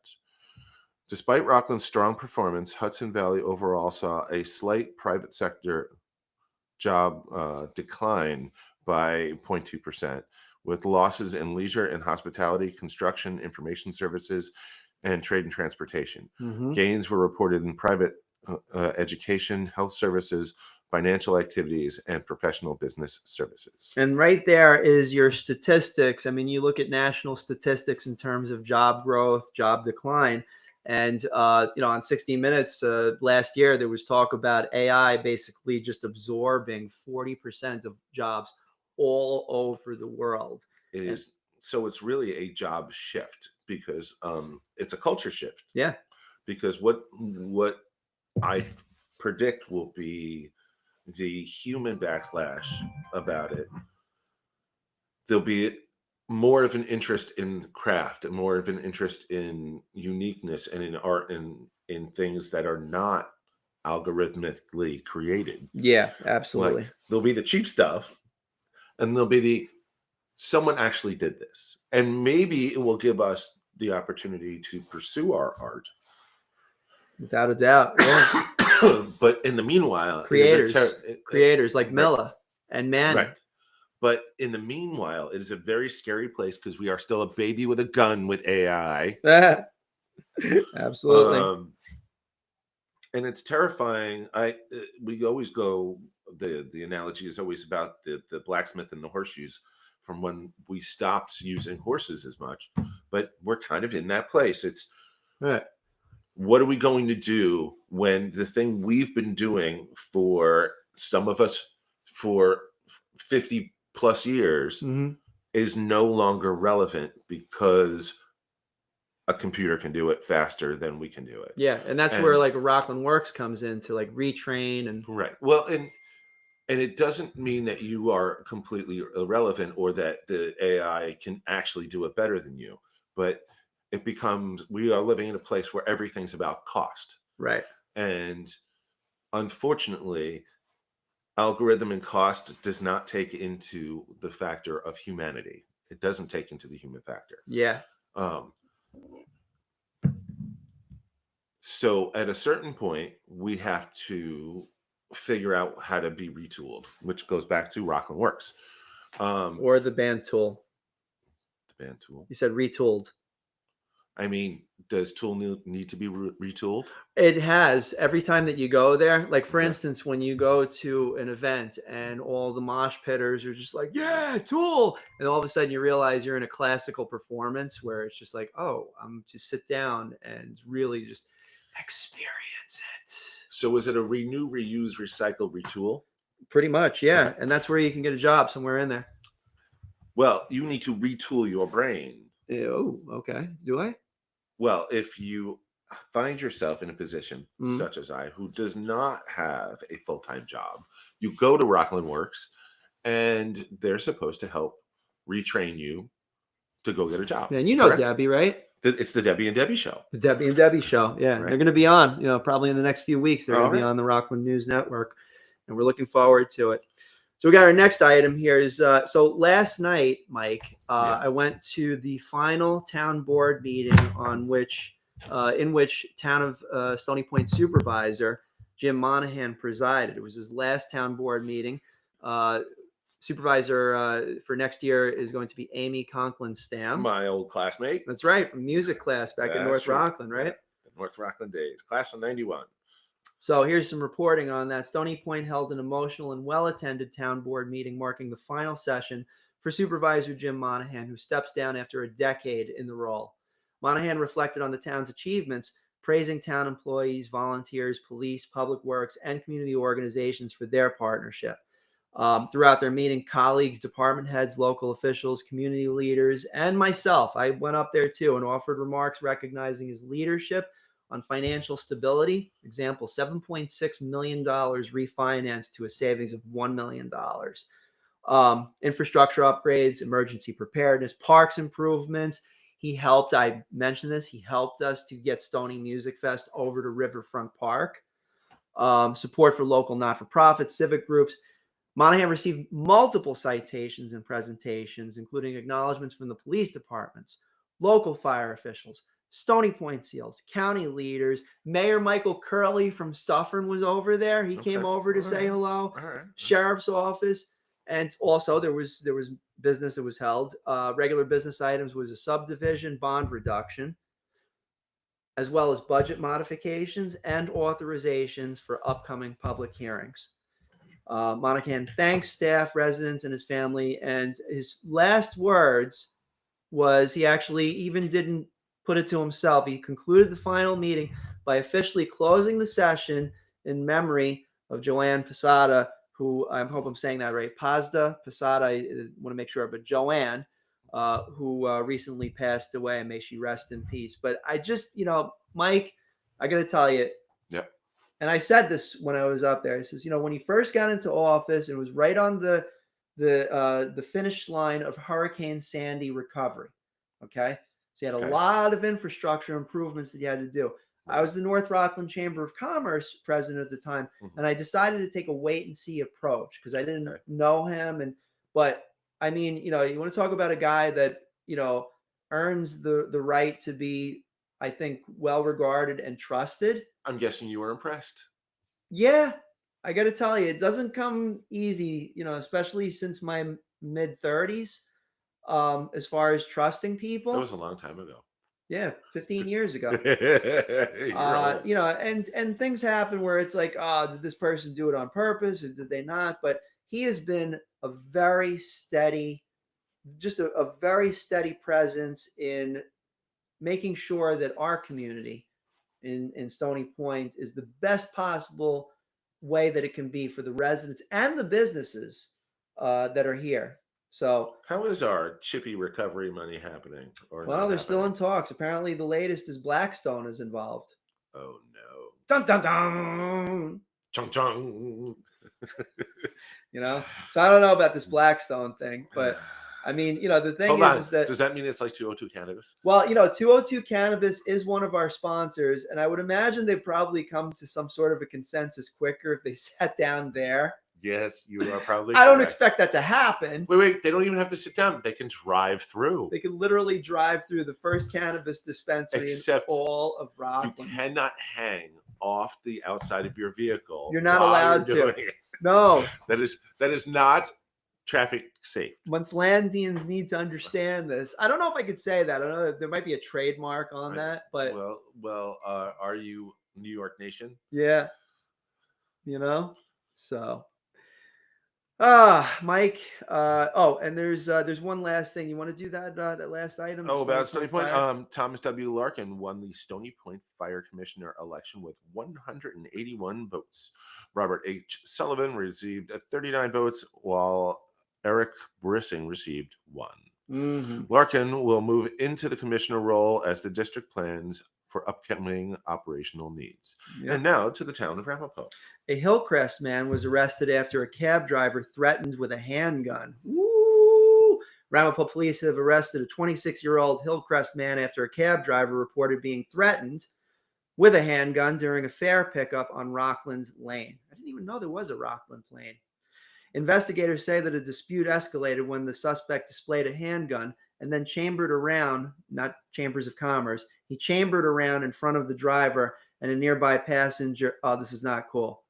Despite Rockland's strong performance, Hudson Valley overall saw a slight private sector job decline by 0.2%, with losses in leisure and hospitality, construction, information services, and trade and transportation. Mm-hmm. Gains were reported in private education, health services, financial activities, and professional business services. And right there is your statistics. I mean, you look at national statistics in terms of job growth, job decline. And, on 60 Minutes last year, there was talk about AI basically just absorbing 40% of jobs all over the world. So it's really a job shift because it's a culture shift. Yeah. Because what I predict will be the human backlash about it. There'll be more of an interest in craft and more of an interest in uniqueness and in art and in things that are not algorithmically created. Yeah, absolutely. Like, there'll be the cheap stuff and there'll be someone actually did this. And maybe it will give us the opportunity to pursue our art. Without a doubt. Yeah. But in the meanwhile, creators like Milla and Manny. Right. But in the meanwhile, it is a very scary place because we are still a baby with a gun with AI. Absolutely. And it's terrifying. We always go, the analogy is always about the blacksmith and the horseshoes from when we stopped using horses as much. But we're kind of in that place. It's right. What are we going to do when the thing we've been doing for some of us for 50 plus years is no longer relevant because a computer can do it faster than we can do it? Yeah, and that's where like Rockland Works comes in to like retrain and right. Well, and it doesn't mean that you are completely irrelevant or that the AI can actually do it better than you, but it becomes, we are living in a place where everything's about cost. Right. And unfortunately, algorithm and cost does not take into the factor of humanity. It doesn't take into the human factor. Yeah. So at a certain point, we have to figure out how to be retooled, which goes back to Rockland Works. Or the band tool. The band tool. You said retooled. I mean, does tool need to be retooled? It has. Every time that you go there, like for instance, when you go to an event and all the mosh pitters are just like, yeah, tool. And all of a sudden you realize you're in a classical performance where it's just like, oh, I'm to sit down and really just experience it. So is it a renew, reuse, recycle, retool? Pretty much, yeah. Okay. And that's where you can get a job somewhere in there. Well, you need to retool your brain. Oh, okay. Do I? Well, if you find yourself in a position such as I, who does not have a full-time job, You go to Rockland Works, and they're supposed to help retrain you to go get a job. Yeah, and you know Correct? Debbie, right? It's the Debbie and Debbie show. The Debbie and Debbie show. Yeah, Right. they're going to be on, probably in the next few weeks. They're going to be on the Rockland News Network, and we're looking forward to it. So we got our next item here is, so last night, Mike, I went to the final town board meeting in which town of Stony Point Supervisor Jim Monahan presided. It was his last town board meeting. Supervisor for next year is going to be Amy Conklin-Stam. My old classmate. That's right, from music class back in North Rockland, right? The North Rockland days, class of 91. So here's some reporting on that. Stony Point held an emotional and well-attended town board meeting marking the final session for Supervisor Jim Monahan, who steps down after a decade in the role. Monahan reflected on the town's achievements, praising town employees, volunteers, police, public works, and community organizations for their partnership. Throughout their meeting, colleagues, department heads, local officials, community leaders, and myself, I went up there too and offered remarks recognizing his leadership on financial stability. Example, $7.6 million refinanced to a savings of $1 million. Infrastructure upgrades, emergency preparedness, parks improvements. He helped, I mentioned this, he helped us to get Stony Music Fest over to Riverfront Park. Support for local not-for-profits, civic groups. Monahan received multiple citations and presentations, including acknowledgments from the police departments, local fire officials, Stony Point SEALs, county leaders. Mayor Michael Curley from Suffern was over there. He came over to say hello. Sheriff's office. And also there was business that was held. Regular business items was a subdivision bond reduction, as well as budget modifications and authorizations for upcoming public hearings. Monahan thanks staff, residents, and his family. And his last words was, he actually even didn't put it to himself. He concluded the final meeting by officially closing the session in memory of Joanne Posada, who I hope I'm saying that right. Posada, I want to make sure, but Joanne, who recently passed away, and may she rest in peace. But I just, Mike, I got to tell you, and I said this when I was up there. I says, when he first got into office, it was right on the finish line of Hurricane Sandy recovery. Okay, so he had a lot of infrastructure improvements that he had to do. I was the North Rockland Chamber of Commerce president at the time, and I decided to take a wait and see approach because I didn't know him. But I mean, you want to talk about a guy that earns the right to be, I think, well regarded and trusted. I'm guessing you were impressed. Yeah, I got to tell you, it doesn't come easy, especially since my mid 30s. As far as trusting people, that was a long time ago. Yeah, 15 years ago. And things happen where it's like, did this person do it on purpose or did they not? But he has been a very steady, just a very steady presence in making sure that our community in Stony Point is the best possible way that it can be for the residents and the businesses that are here. So how is our chippy recovery money happening? Well, they're still in talks. Apparently the latest is Blackstone is involved. Oh no. Dun dun dun. Chung chung. So I don't know about this Blackstone thing, but I mean, the thing is that, does that mean it's like 202 Cannabis? Well, 202 Cannabis is one of our sponsors, and I would imagine they'd probably come to some sort of a consensus quicker if they sat down there. Yes, you are probably. I don't expect that to happen. Wait, they don't even have to sit down. They can drive through. They can literally drive through the first cannabis dispensary in all of Rockland. You cannot hang off the outside of your vehicle. You're not allowed to. No. That is not traffic safe. Muntslandians need to understand this. I don't know if I could say that. I don't know. There might be a trademark on that, but well, are you New York Nation? Yeah. So. Mike. And there's one last thing. You want to do that last item? About Stony Point. Thomas W. Larkin won the Stony Point Fire Commissioner election with 181 votes. Robert H. Sullivan received 39 votes, while Eric Brissing received 1. Mm-hmm. Larkin will move into the commissioner role as the district plans for upcoming operational needs. Yeah. And now to the town of Ramapo. A Hillcrest man was arrested after a cab driver threatened with a handgun. Woo! Ramapo police have arrested a 26-year-old Hillcrest man after a cab driver reported being threatened with a handgun during a fare pickup on Rockland Lane. I didn't even know there was a Rockland Lane. Investigators say that a dispute escalated when the suspect displayed a handgun and then chambered around, not chambers of commerce, he chambered around in front of the driver and a nearby passenger. Oh, this is not cool.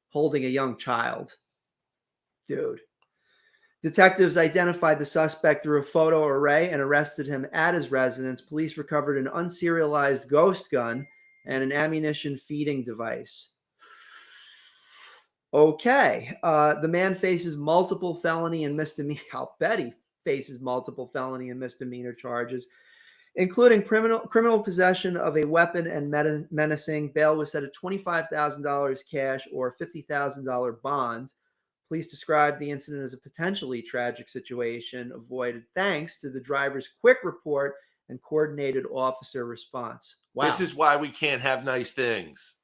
Holding a young child. Dude. Detectives identified the suspect through a photo array and arrested him at his residence. Police recovered an unserialized ghost gun and an ammunition feeding device. Okay. The man faces multiple felony and misdemeanor. I'll bet he faces multiple felony and misdemeanor charges, including criminal possession of a weapon and menacing. Bail was set at $25,000 cash or $50,000 bond. Police described the incident as a potentially tragic situation avoided thanks to the driver's quick report and coordinated officer response. Wow. This is why we can't have nice things.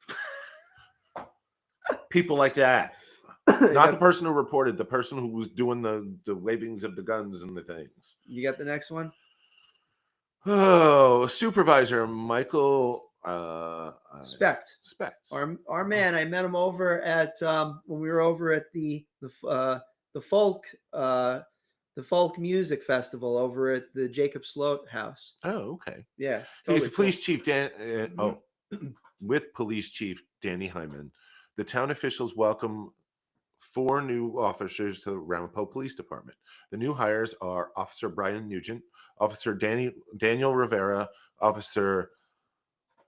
People like that. Not the person who reported, the person who was doing the wavings of the guns and the things. You got the next one? Oh, Supervisor Michael Specht. Specht. Our man, I met him over at when we were over at the folk music festival over at the Jacob Sloat House. Oh, okay. Yeah, totally. He's the cool. police chief with Police Chief Danny Hoehmann. The town officials welcome 4 new officers to the Ramapo Police Department. The new hires are Officer Brian Nugent, Officer Daniel Rivera, Officer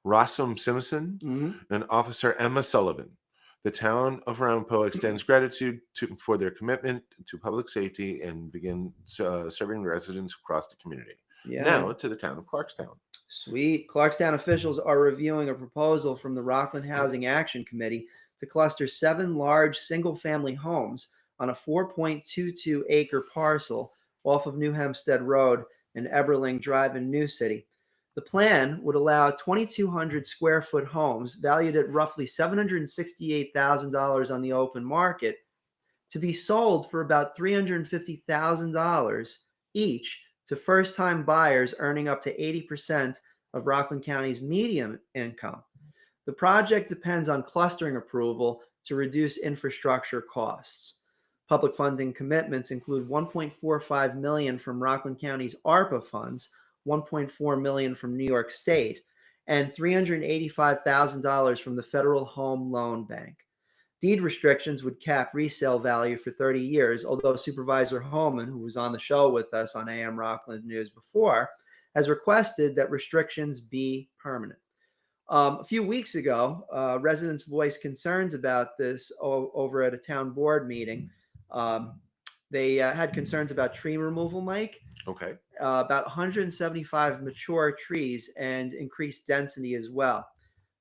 Rossum Simpson, and Officer Emma Sullivan. The town of Ramapo extends gratitude for their commitment to public safety and begin serving residents across the community. Yeah. Now to the town of Clarkstown. Sweet. Clarkstown officials are reviewing a proposal from the Rockland Housing Action Committee to cluster 7 large single-family homes on a 4.22-acre parcel off of New Hempstead Road and Eberling Drive in New City. The plan would allow 2,200 square foot homes valued at roughly $768,000 on the open market to be sold for about $350,000 each to first-time buyers earning up to 80% of Rockland County's median income. The project depends on clustering approval to reduce infrastructure costs. Public funding commitments include $1.45 million from Rockland County's ARPA funds, $1.4 million from New York State, and $385,000 from the Federal Home Loan Bank. Deed restrictions would cap resale value for 30 years, although Supervisor Hoehmann, who was on the show with us on AM Rockland News before, has requested that restrictions be permanent. A few weeks ago, residents voiced concerns about this over at a town board meeting. They had concerns about tree removal, Mike. Okay. About 175 mature trees and increased density as well.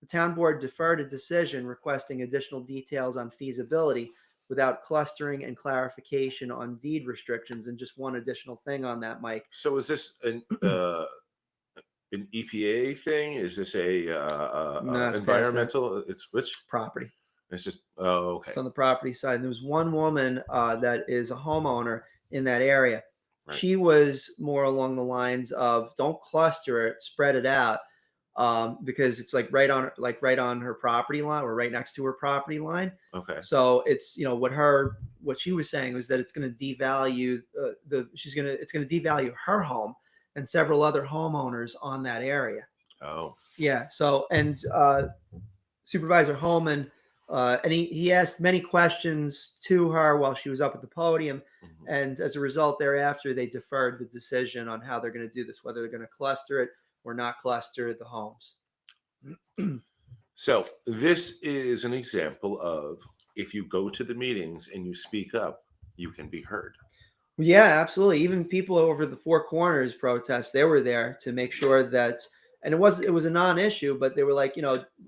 The town board deferred a decision requesting additional details on feasibility without clustering and clarification on deed restrictions. And just one additional thing on that, Mike. So is this an EPA thing? Is this No, environmental? It's which property? It's just okay. It's on the property side. And there was one woman that is a homeowner in that area. Right. She was more along the lines of don't cluster it, spread it out, because it's like right on her property line or right next to her property line. Okay. So it's what she was saying was that it's going to devalue it's going to devalue her home and several other homeowners on that area. Oh. Yeah. So and Supervisor Hoehmann, and he asked many questions to her while she was up at the podium. Mm-hmm. And as a result, thereafter, they deferred the decision on how they're going to do this, whether they're going to cluster it or not cluster the homes. So this is an example of if you go to the meetings and you speak up, you can be heard. Yeah, absolutely. Even people over the Four Corners protest, they were there to make sure that, and it was a non-issue, but they were like,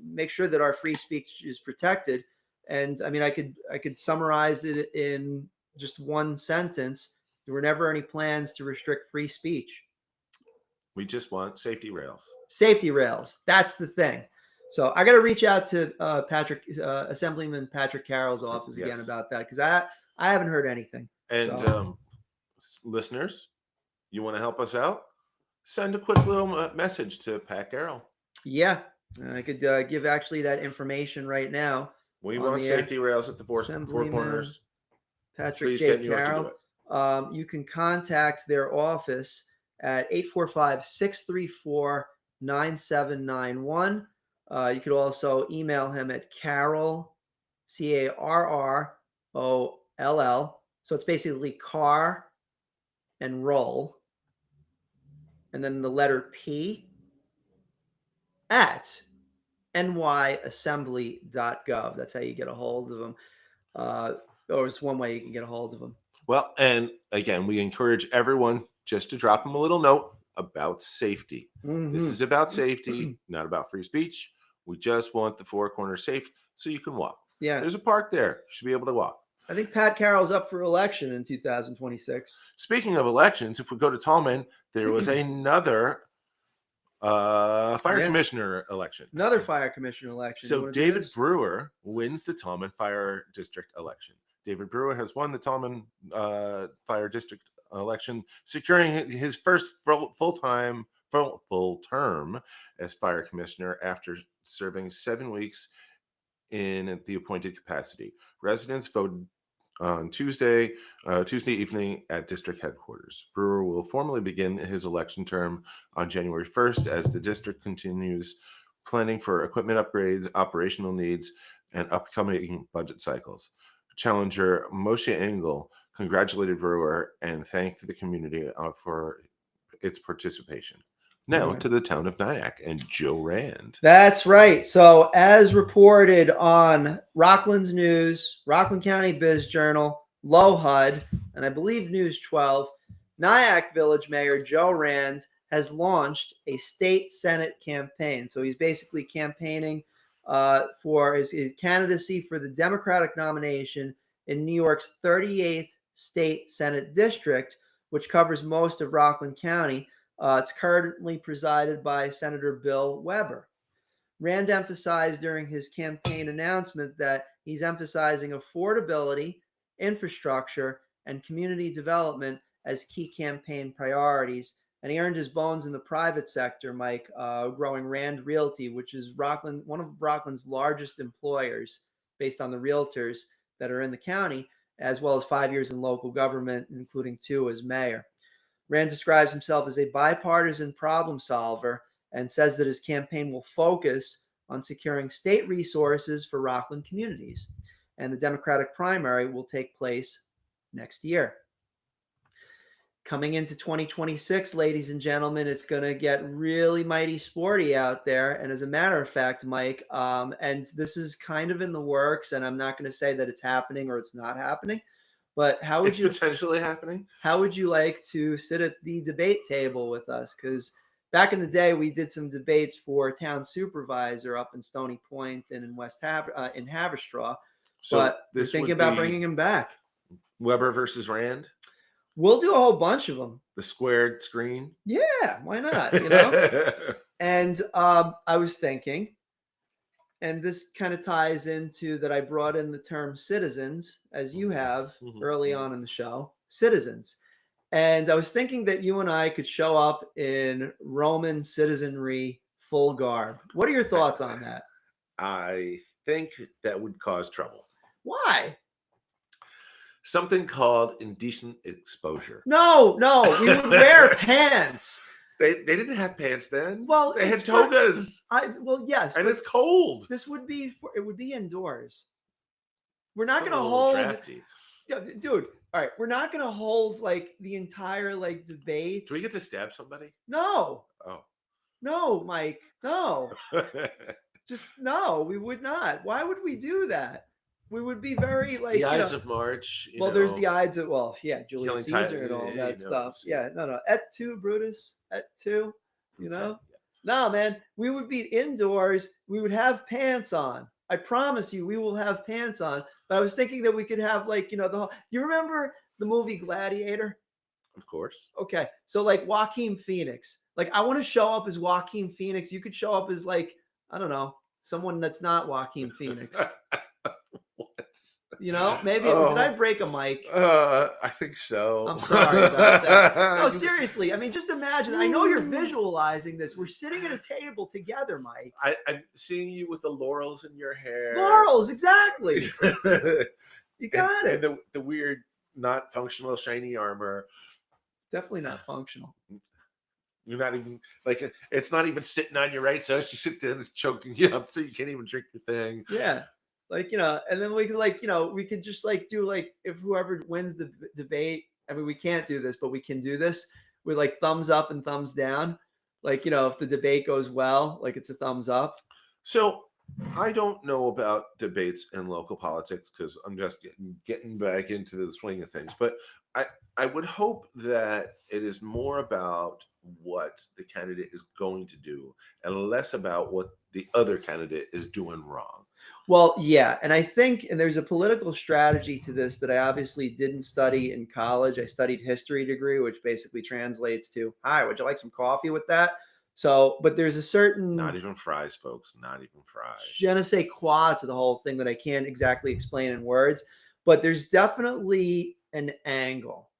make sure that our free speech is protected. And I mean, I could summarize it in just one sentence. There were never any plans to restrict free speech. We just want safety rails. Safety rails. That's the thing. So I got to reach out to Assemblyman Patrick Carroll's office again about that, because I haven't heard anything. And listeners, you want to help us out? Send a quick little message to Pat Carroll. Yeah, I could give actually that information right now. We want safety rails at the four corners. Patrick J. Carroll. You can contact their office at 845-634-9791. You could also email him at Carroll, Carroll. So it's basically car and roll, and then the letter P at nyassembly.gov. That's how you get a hold of them. Or it's one way you can get a hold of them. Well, and again, we encourage everyone just to drop them a little note about safety. Mm-hmm. This is about safety, not about free speech. We just want the four corners safe so you can walk. Yeah. There's a park there. You should be able to walk. I think Pat Carroll's up for election in 2026. Speaking of elections, if we go to Tallman, there was another fire commissioner election. Another fire commissioner election. So David Brewer wins the Tallman Fire District election. David Brewer has won the Tallman Fire District election, securing his first full term as fire commissioner after serving 7 weeks in the appointed capacity. Residents voted on Tuesday evening at district headquarters. Brewer will formally begin his election term on January 1st as the district continues planning for equipment upgrades, operational needs, and upcoming budget cycles. Challenger Moshe Engel congratulated Brewer and thanked the community for its participation. Now to the town of Nyack and Joe Rand. That's right. So as reported on Rockland's News, Rockland County Biz Journal, LoHUD, and I believe News 12, Nyack Village Mayor Joe Rand has launched a state Senate campaign. So he's basically campaigning for his candidacy for the Democratic nomination in New York's 38th State Senate District, which covers most of Rockland County. It's currently presided by Senator Bill Weber. Rand emphasized during his campaign announcement that he's emphasizing affordability, infrastructure, and community development as key campaign priorities. And he earned his bones in the private sector, Mike, growing Rand Realty, which is one of Rockland's largest employers based on the realtors that are in the county, as well as 5 years in local government, including 2 as mayor. Rand describes himself as a bipartisan problem solver and says that his campaign will focus on securing state resources for Rockland communities. And the Democratic primary will take place next year. Coming into 2026, ladies and gentlemen, it's going to get really mighty sporty out there. And as a matter of fact, Mike, and this is kind of in the works, and I'm not going to say that it's happening or it's not happening, but how would you potentially happening? How would you like to sit at the debate table with us? Because back in the day, we did some debates for town supervisor up in Stony Point and in in Haverstraw. So but we're thinking about bringing him back. Weber versus Rand. We'll do a whole bunch of them. The squared screen. Yeah, why not? You know. And I was thinking, and this kind of ties into that I brought in the term citizens, as you have early on in the show, citizens. And I was thinking that you and I could show up in Roman citizenry full garb. What are your thoughts on that? I think that would cause trouble. Why? Something called indecent exposure. No, we would wear pants. They didn't have pants then. Well, they had togas. Yes, and it's cold. It would be indoors. We're not going to hold. Drafty. Dude, all right, we're not going to hold like the entire like debate. Do we get to stab somebody? No. Oh. No, Mike. No. Just no. We would not. Why would we do that? We would be very like the Ides of March. There's the Ides of Julius Caesar and all that stuff. Yeah, no. Et tu, Brutus. Et tu. You know. No, man. We would be indoors. We would have pants on. I promise you, we will have pants on. But I was thinking that we could have like you remember the movie Gladiator? Of course. Okay, so like Joaquin Phoenix. Like, I want to show up as Joaquin Phoenix. You could show up as, like, I don't know, someone that's not Joaquin Phoenix. What? You know, maybe did I break a mic? I think so. I'm sorry about that. No, seriously. I mean, just imagine. I know you're visualizing this. We're sitting at a table together, Mike. I'm seeing you with the laurels in your hair. Laurels, exactly. You got it. And the weird, not functional, shiny armor. Definitely not functional. You're not even like it's not even sitting on your right. So as you sit there, it's choking you up, so you can't even drink the thing. Yeah. Like, you know, and then we could, like, you know, we could just like do like if whoever wins the debate. I mean, we can't do this, but we can do this with like thumbs up and thumbs down. Like, you know, if the debate goes well, like it's a thumbs up. So I don't know about debates in local politics because I'm just getting back into the swing of things. But I would hope that it is more about what the candidate is going to do and less about what the other candidate is doing wrong. Well, yeah. And I think, and there's a political strategy to this that I obviously didn't study in college. I studied history degree, which basically translates to, hi, would you like some coffee with that? So, but there's a certain, not even fries, folks, not even fries. Je ne sais quoi to the whole thing that I can't exactly explain in words, but there's definitely an angle.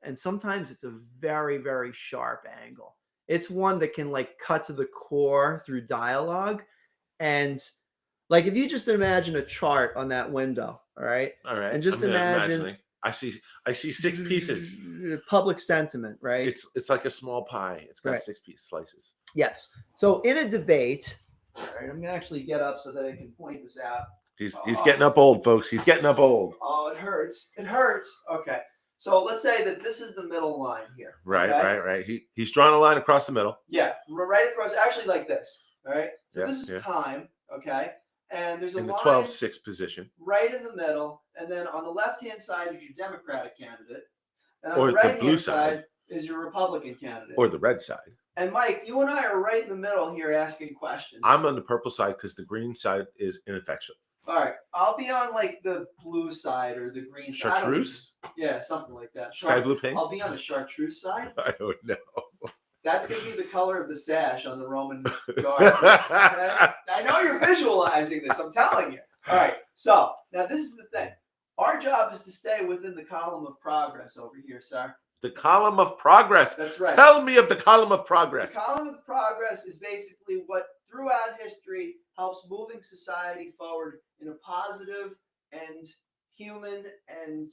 And sometimes it's a very, very sharp angle. It's one that can like cut to the core through dialogue. And like, if you just imagine a chart on that window, all right? And just imagine. I see 6 pieces. Public sentiment, right? It's like a small pie. It's got Right. 6 piece slices. Yes. So in a debate, all right, I'm gonna actually get up so that I can point this out. He's getting up old, folks. He's getting up old. Oh, it hurts. It hurts. Okay. So let's say that this is the middle line here. Right, okay? right. He's drawing a line across the middle. Yeah, right across, actually like this. All right. So Yeah, this is yeah. time. Okay. And there's a In the line 12-6 position. right in the middle, and then on the left-hand side is your Democratic candidate, and on Or the the right-hand blue side side. is your Republican candidate. Or the red side. And Mike, you and I are right in the middle here asking questions. I'm on the purple side because the green side is ineffectual. All right, I'll be on like the blue side or the green side. Chartreuse? Yeah, something like that. Sky blue pink? I'll be on the chartreuse side. I don't know. That's going to be the color of the sash on the Roman guard. Okay? I know you're visualizing this. I'm telling you. All right. So now this is the thing. Our job is to stay within the column of progress over here, sir. The column of progress. That's right. Tell me of the column of progress. The column of progress is basically what throughout history helps moving society forward in a positive and human and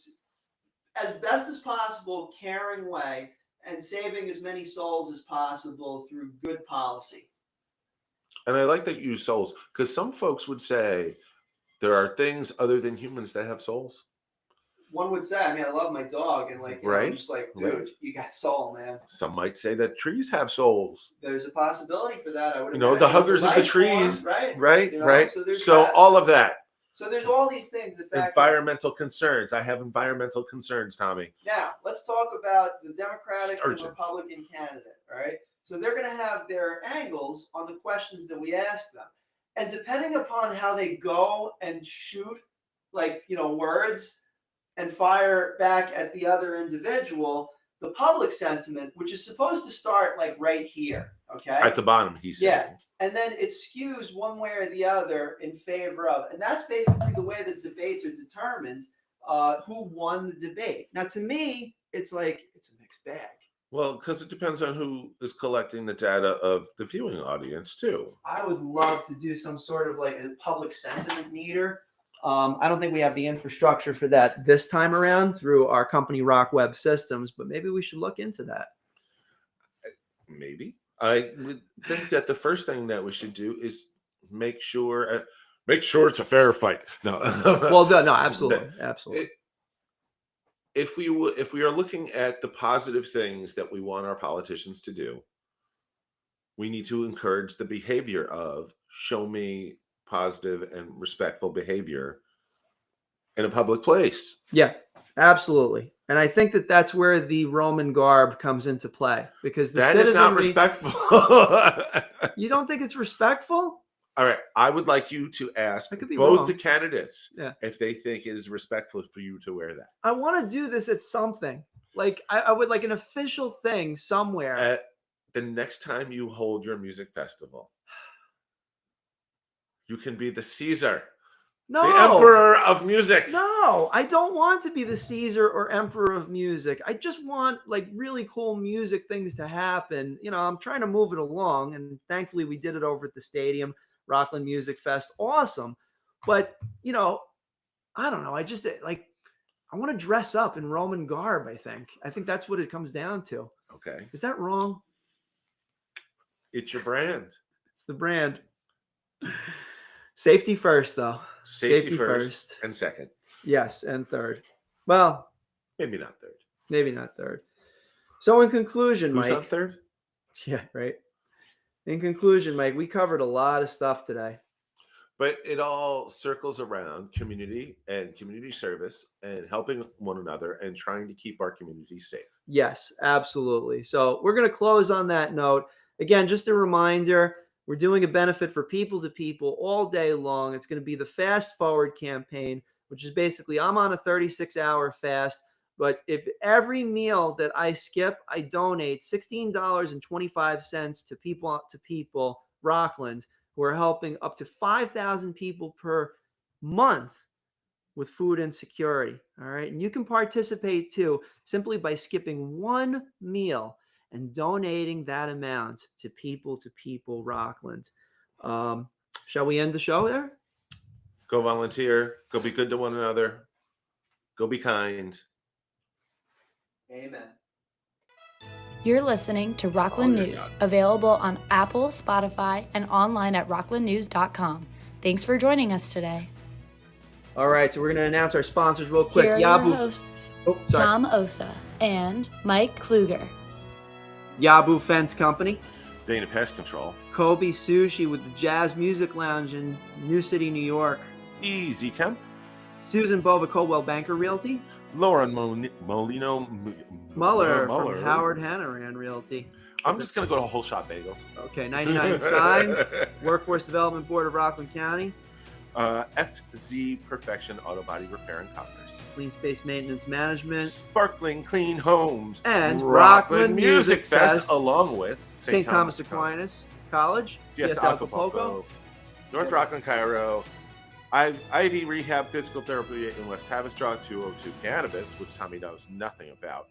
as best as possible caring way, and saving as many souls as possible through good policy. And I like that you use souls because some folks would say there are things other than humans that have souls. One would say, I mean, I love my dog, and like, you know, I'm just like, dude, you got soul, man. Some might say that trees have souls. There's a possibility for that. I would. You know, the huggers of the trees, right? You know, right. So that. all of that. So there's all these things. The fact environmental concerns. I have environmental concerns, Tommy. Now let's talk about the Democratic and Republican candidate. All right. So they're going to have their angles on the questions that we ask them, and depending upon how they go and shoot, like, you know, words and fire back at the other individual, the public sentiment, which is supposed to start like right here, okay? At the bottom, he said. Yeah, and then it skews one way or the other in favor of, and that's basically the way that debates are determined, who won the debate. Now, to me, it's like, it's a mixed bag. Well, because it depends on who is collecting the data of the viewing audience, too. I would love to do some sort of like a public sentiment meter. I don't think we have the infrastructure for that this time around through our company Rock Web Systems, but maybe we should look into that. Maybe. I would think that the first thing that we should do is make sure it's a fair fight. No. Well, no, absolutely. Absolutely. If we are looking at the positive things that we want our politicians to do, we need to encourage the behavior of show me positive and respectful behavior in a public place. Yeah, absolutely. And I think that that's where the Roman garb comes into play, because that is not respectful. You don't think it's respectful? All right. I would like you to ask both wrong. the candidates if they think it is respectful for you to wear that. I want to do this at something. Like I would like an official thing somewhere. the next time you hold your music festival, you can be the Caesar. No. The Emperor of Music. No, I don't want to be the Caesar or Emperor of Music. I just want like really cool music things to happen. I'm trying to move it along, and thankfully we did it over at the stadium, Rockland Music Fest. Awesome. But, I don't know. I just like, I want to dress up in Roman garb, I think that's what it comes down to. Okay. Is that wrong? It's your brand. It's the brand. Safety first, though. Safety first and second. Yes, and third. Well, maybe not third. Maybe not third. So in conclusion, Who's Mike. on third? Yeah, right. In conclusion, Mike, we covered a lot of stuff today. But it all circles around community and community service and helping one another and trying to keep our community safe. Yes, absolutely. So we're going to close on that note. Again, just a reminder, we're doing a benefit for People to People all day long. It's going to be the Fast Forward campaign, which is basically I'm on a 36-hour fast. But if every meal that I skip, I donate $16.25 to People Rockland, who are helping up to 5,000 people per month with food insecurity. All right. And you can participate too simply by skipping one meal and donating that amount to People Rockland. Shall we end the show there? Go volunteer. Go be good to one another. Go be kind. Amen. You're listening to Rockland News, available on Apple, Spotify, and online at rocklandnews.com. Thanks for joining us today. All right, so we're going to announce our sponsors real quick. Here are your hosts, Tom Osa and Mike Kluger. Yabu Fence Company. Dana Pest Control. Kobe Sushi with the Jazz Music Lounge in New City, New York. Easy Temp. Susan Bova Coldwell Banker Realty. Lauren Molino Muller from Howard Hannaran Realty. I'm just going to go to Whole Shop Bagels. Okay, 99 Signs. Workforce Development Board of Rockland County. FZ Perfection Auto Body Repair and Colors. Clean Space Maintenance Management. Sparkling Clean Homes. And Rockland Music Fest, along with St. Thomas Aquinas College. Fiesta Acapulco. North Rockland, Cairo. Ivy Rehab Physical Therapy in West Tavistock, 202 Cannabis, which Tommy knows nothing about.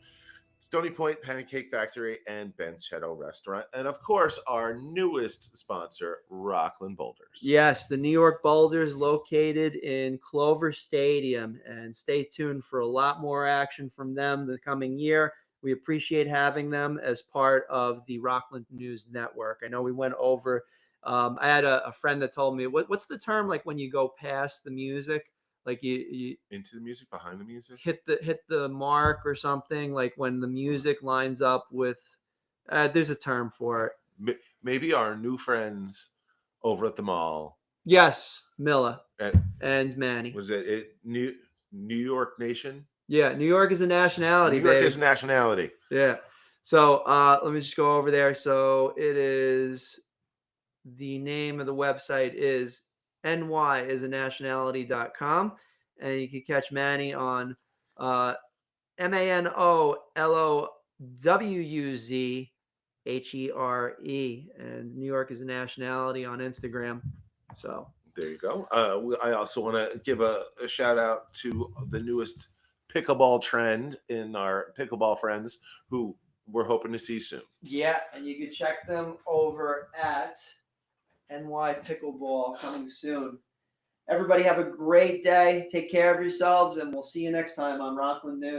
Stony Point Pancake Factory and Benchetto Restaurant. And of course, our newest sponsor, Rockland Boulders. Yes, the New York Boulders located in Clover Stadium. And stay tuned for a lot more action from them the coming year. We appreciate having them as part of the Rockland News Network. I know we went over. I had a friend that told me, what's the term like when you go past the music? Like you into the music, behind the music, hit the mark or something, like when the music lines up with there's a term for it. Maybe our new friends over at the mall. Yes, Milla and Manny. Was it New York Nation? Yeah, New York is a nationality. New York is a nationality. Yeah. So let me just go over there. So it is, the name of the website is nyisaNationality.com, and you can catch Manny on MANOLOWUZHERE, and New York is a nationality on Instagram. So there you go. I also want to give a shout out to the newest pickleball trend in our pickleball friends who we're hoping to see soon. Yeah, and you can check them over at NY Pickleball, coming soon. Everybody have a great day. Take care of yourselves, and we'll see you next time on Rockland News.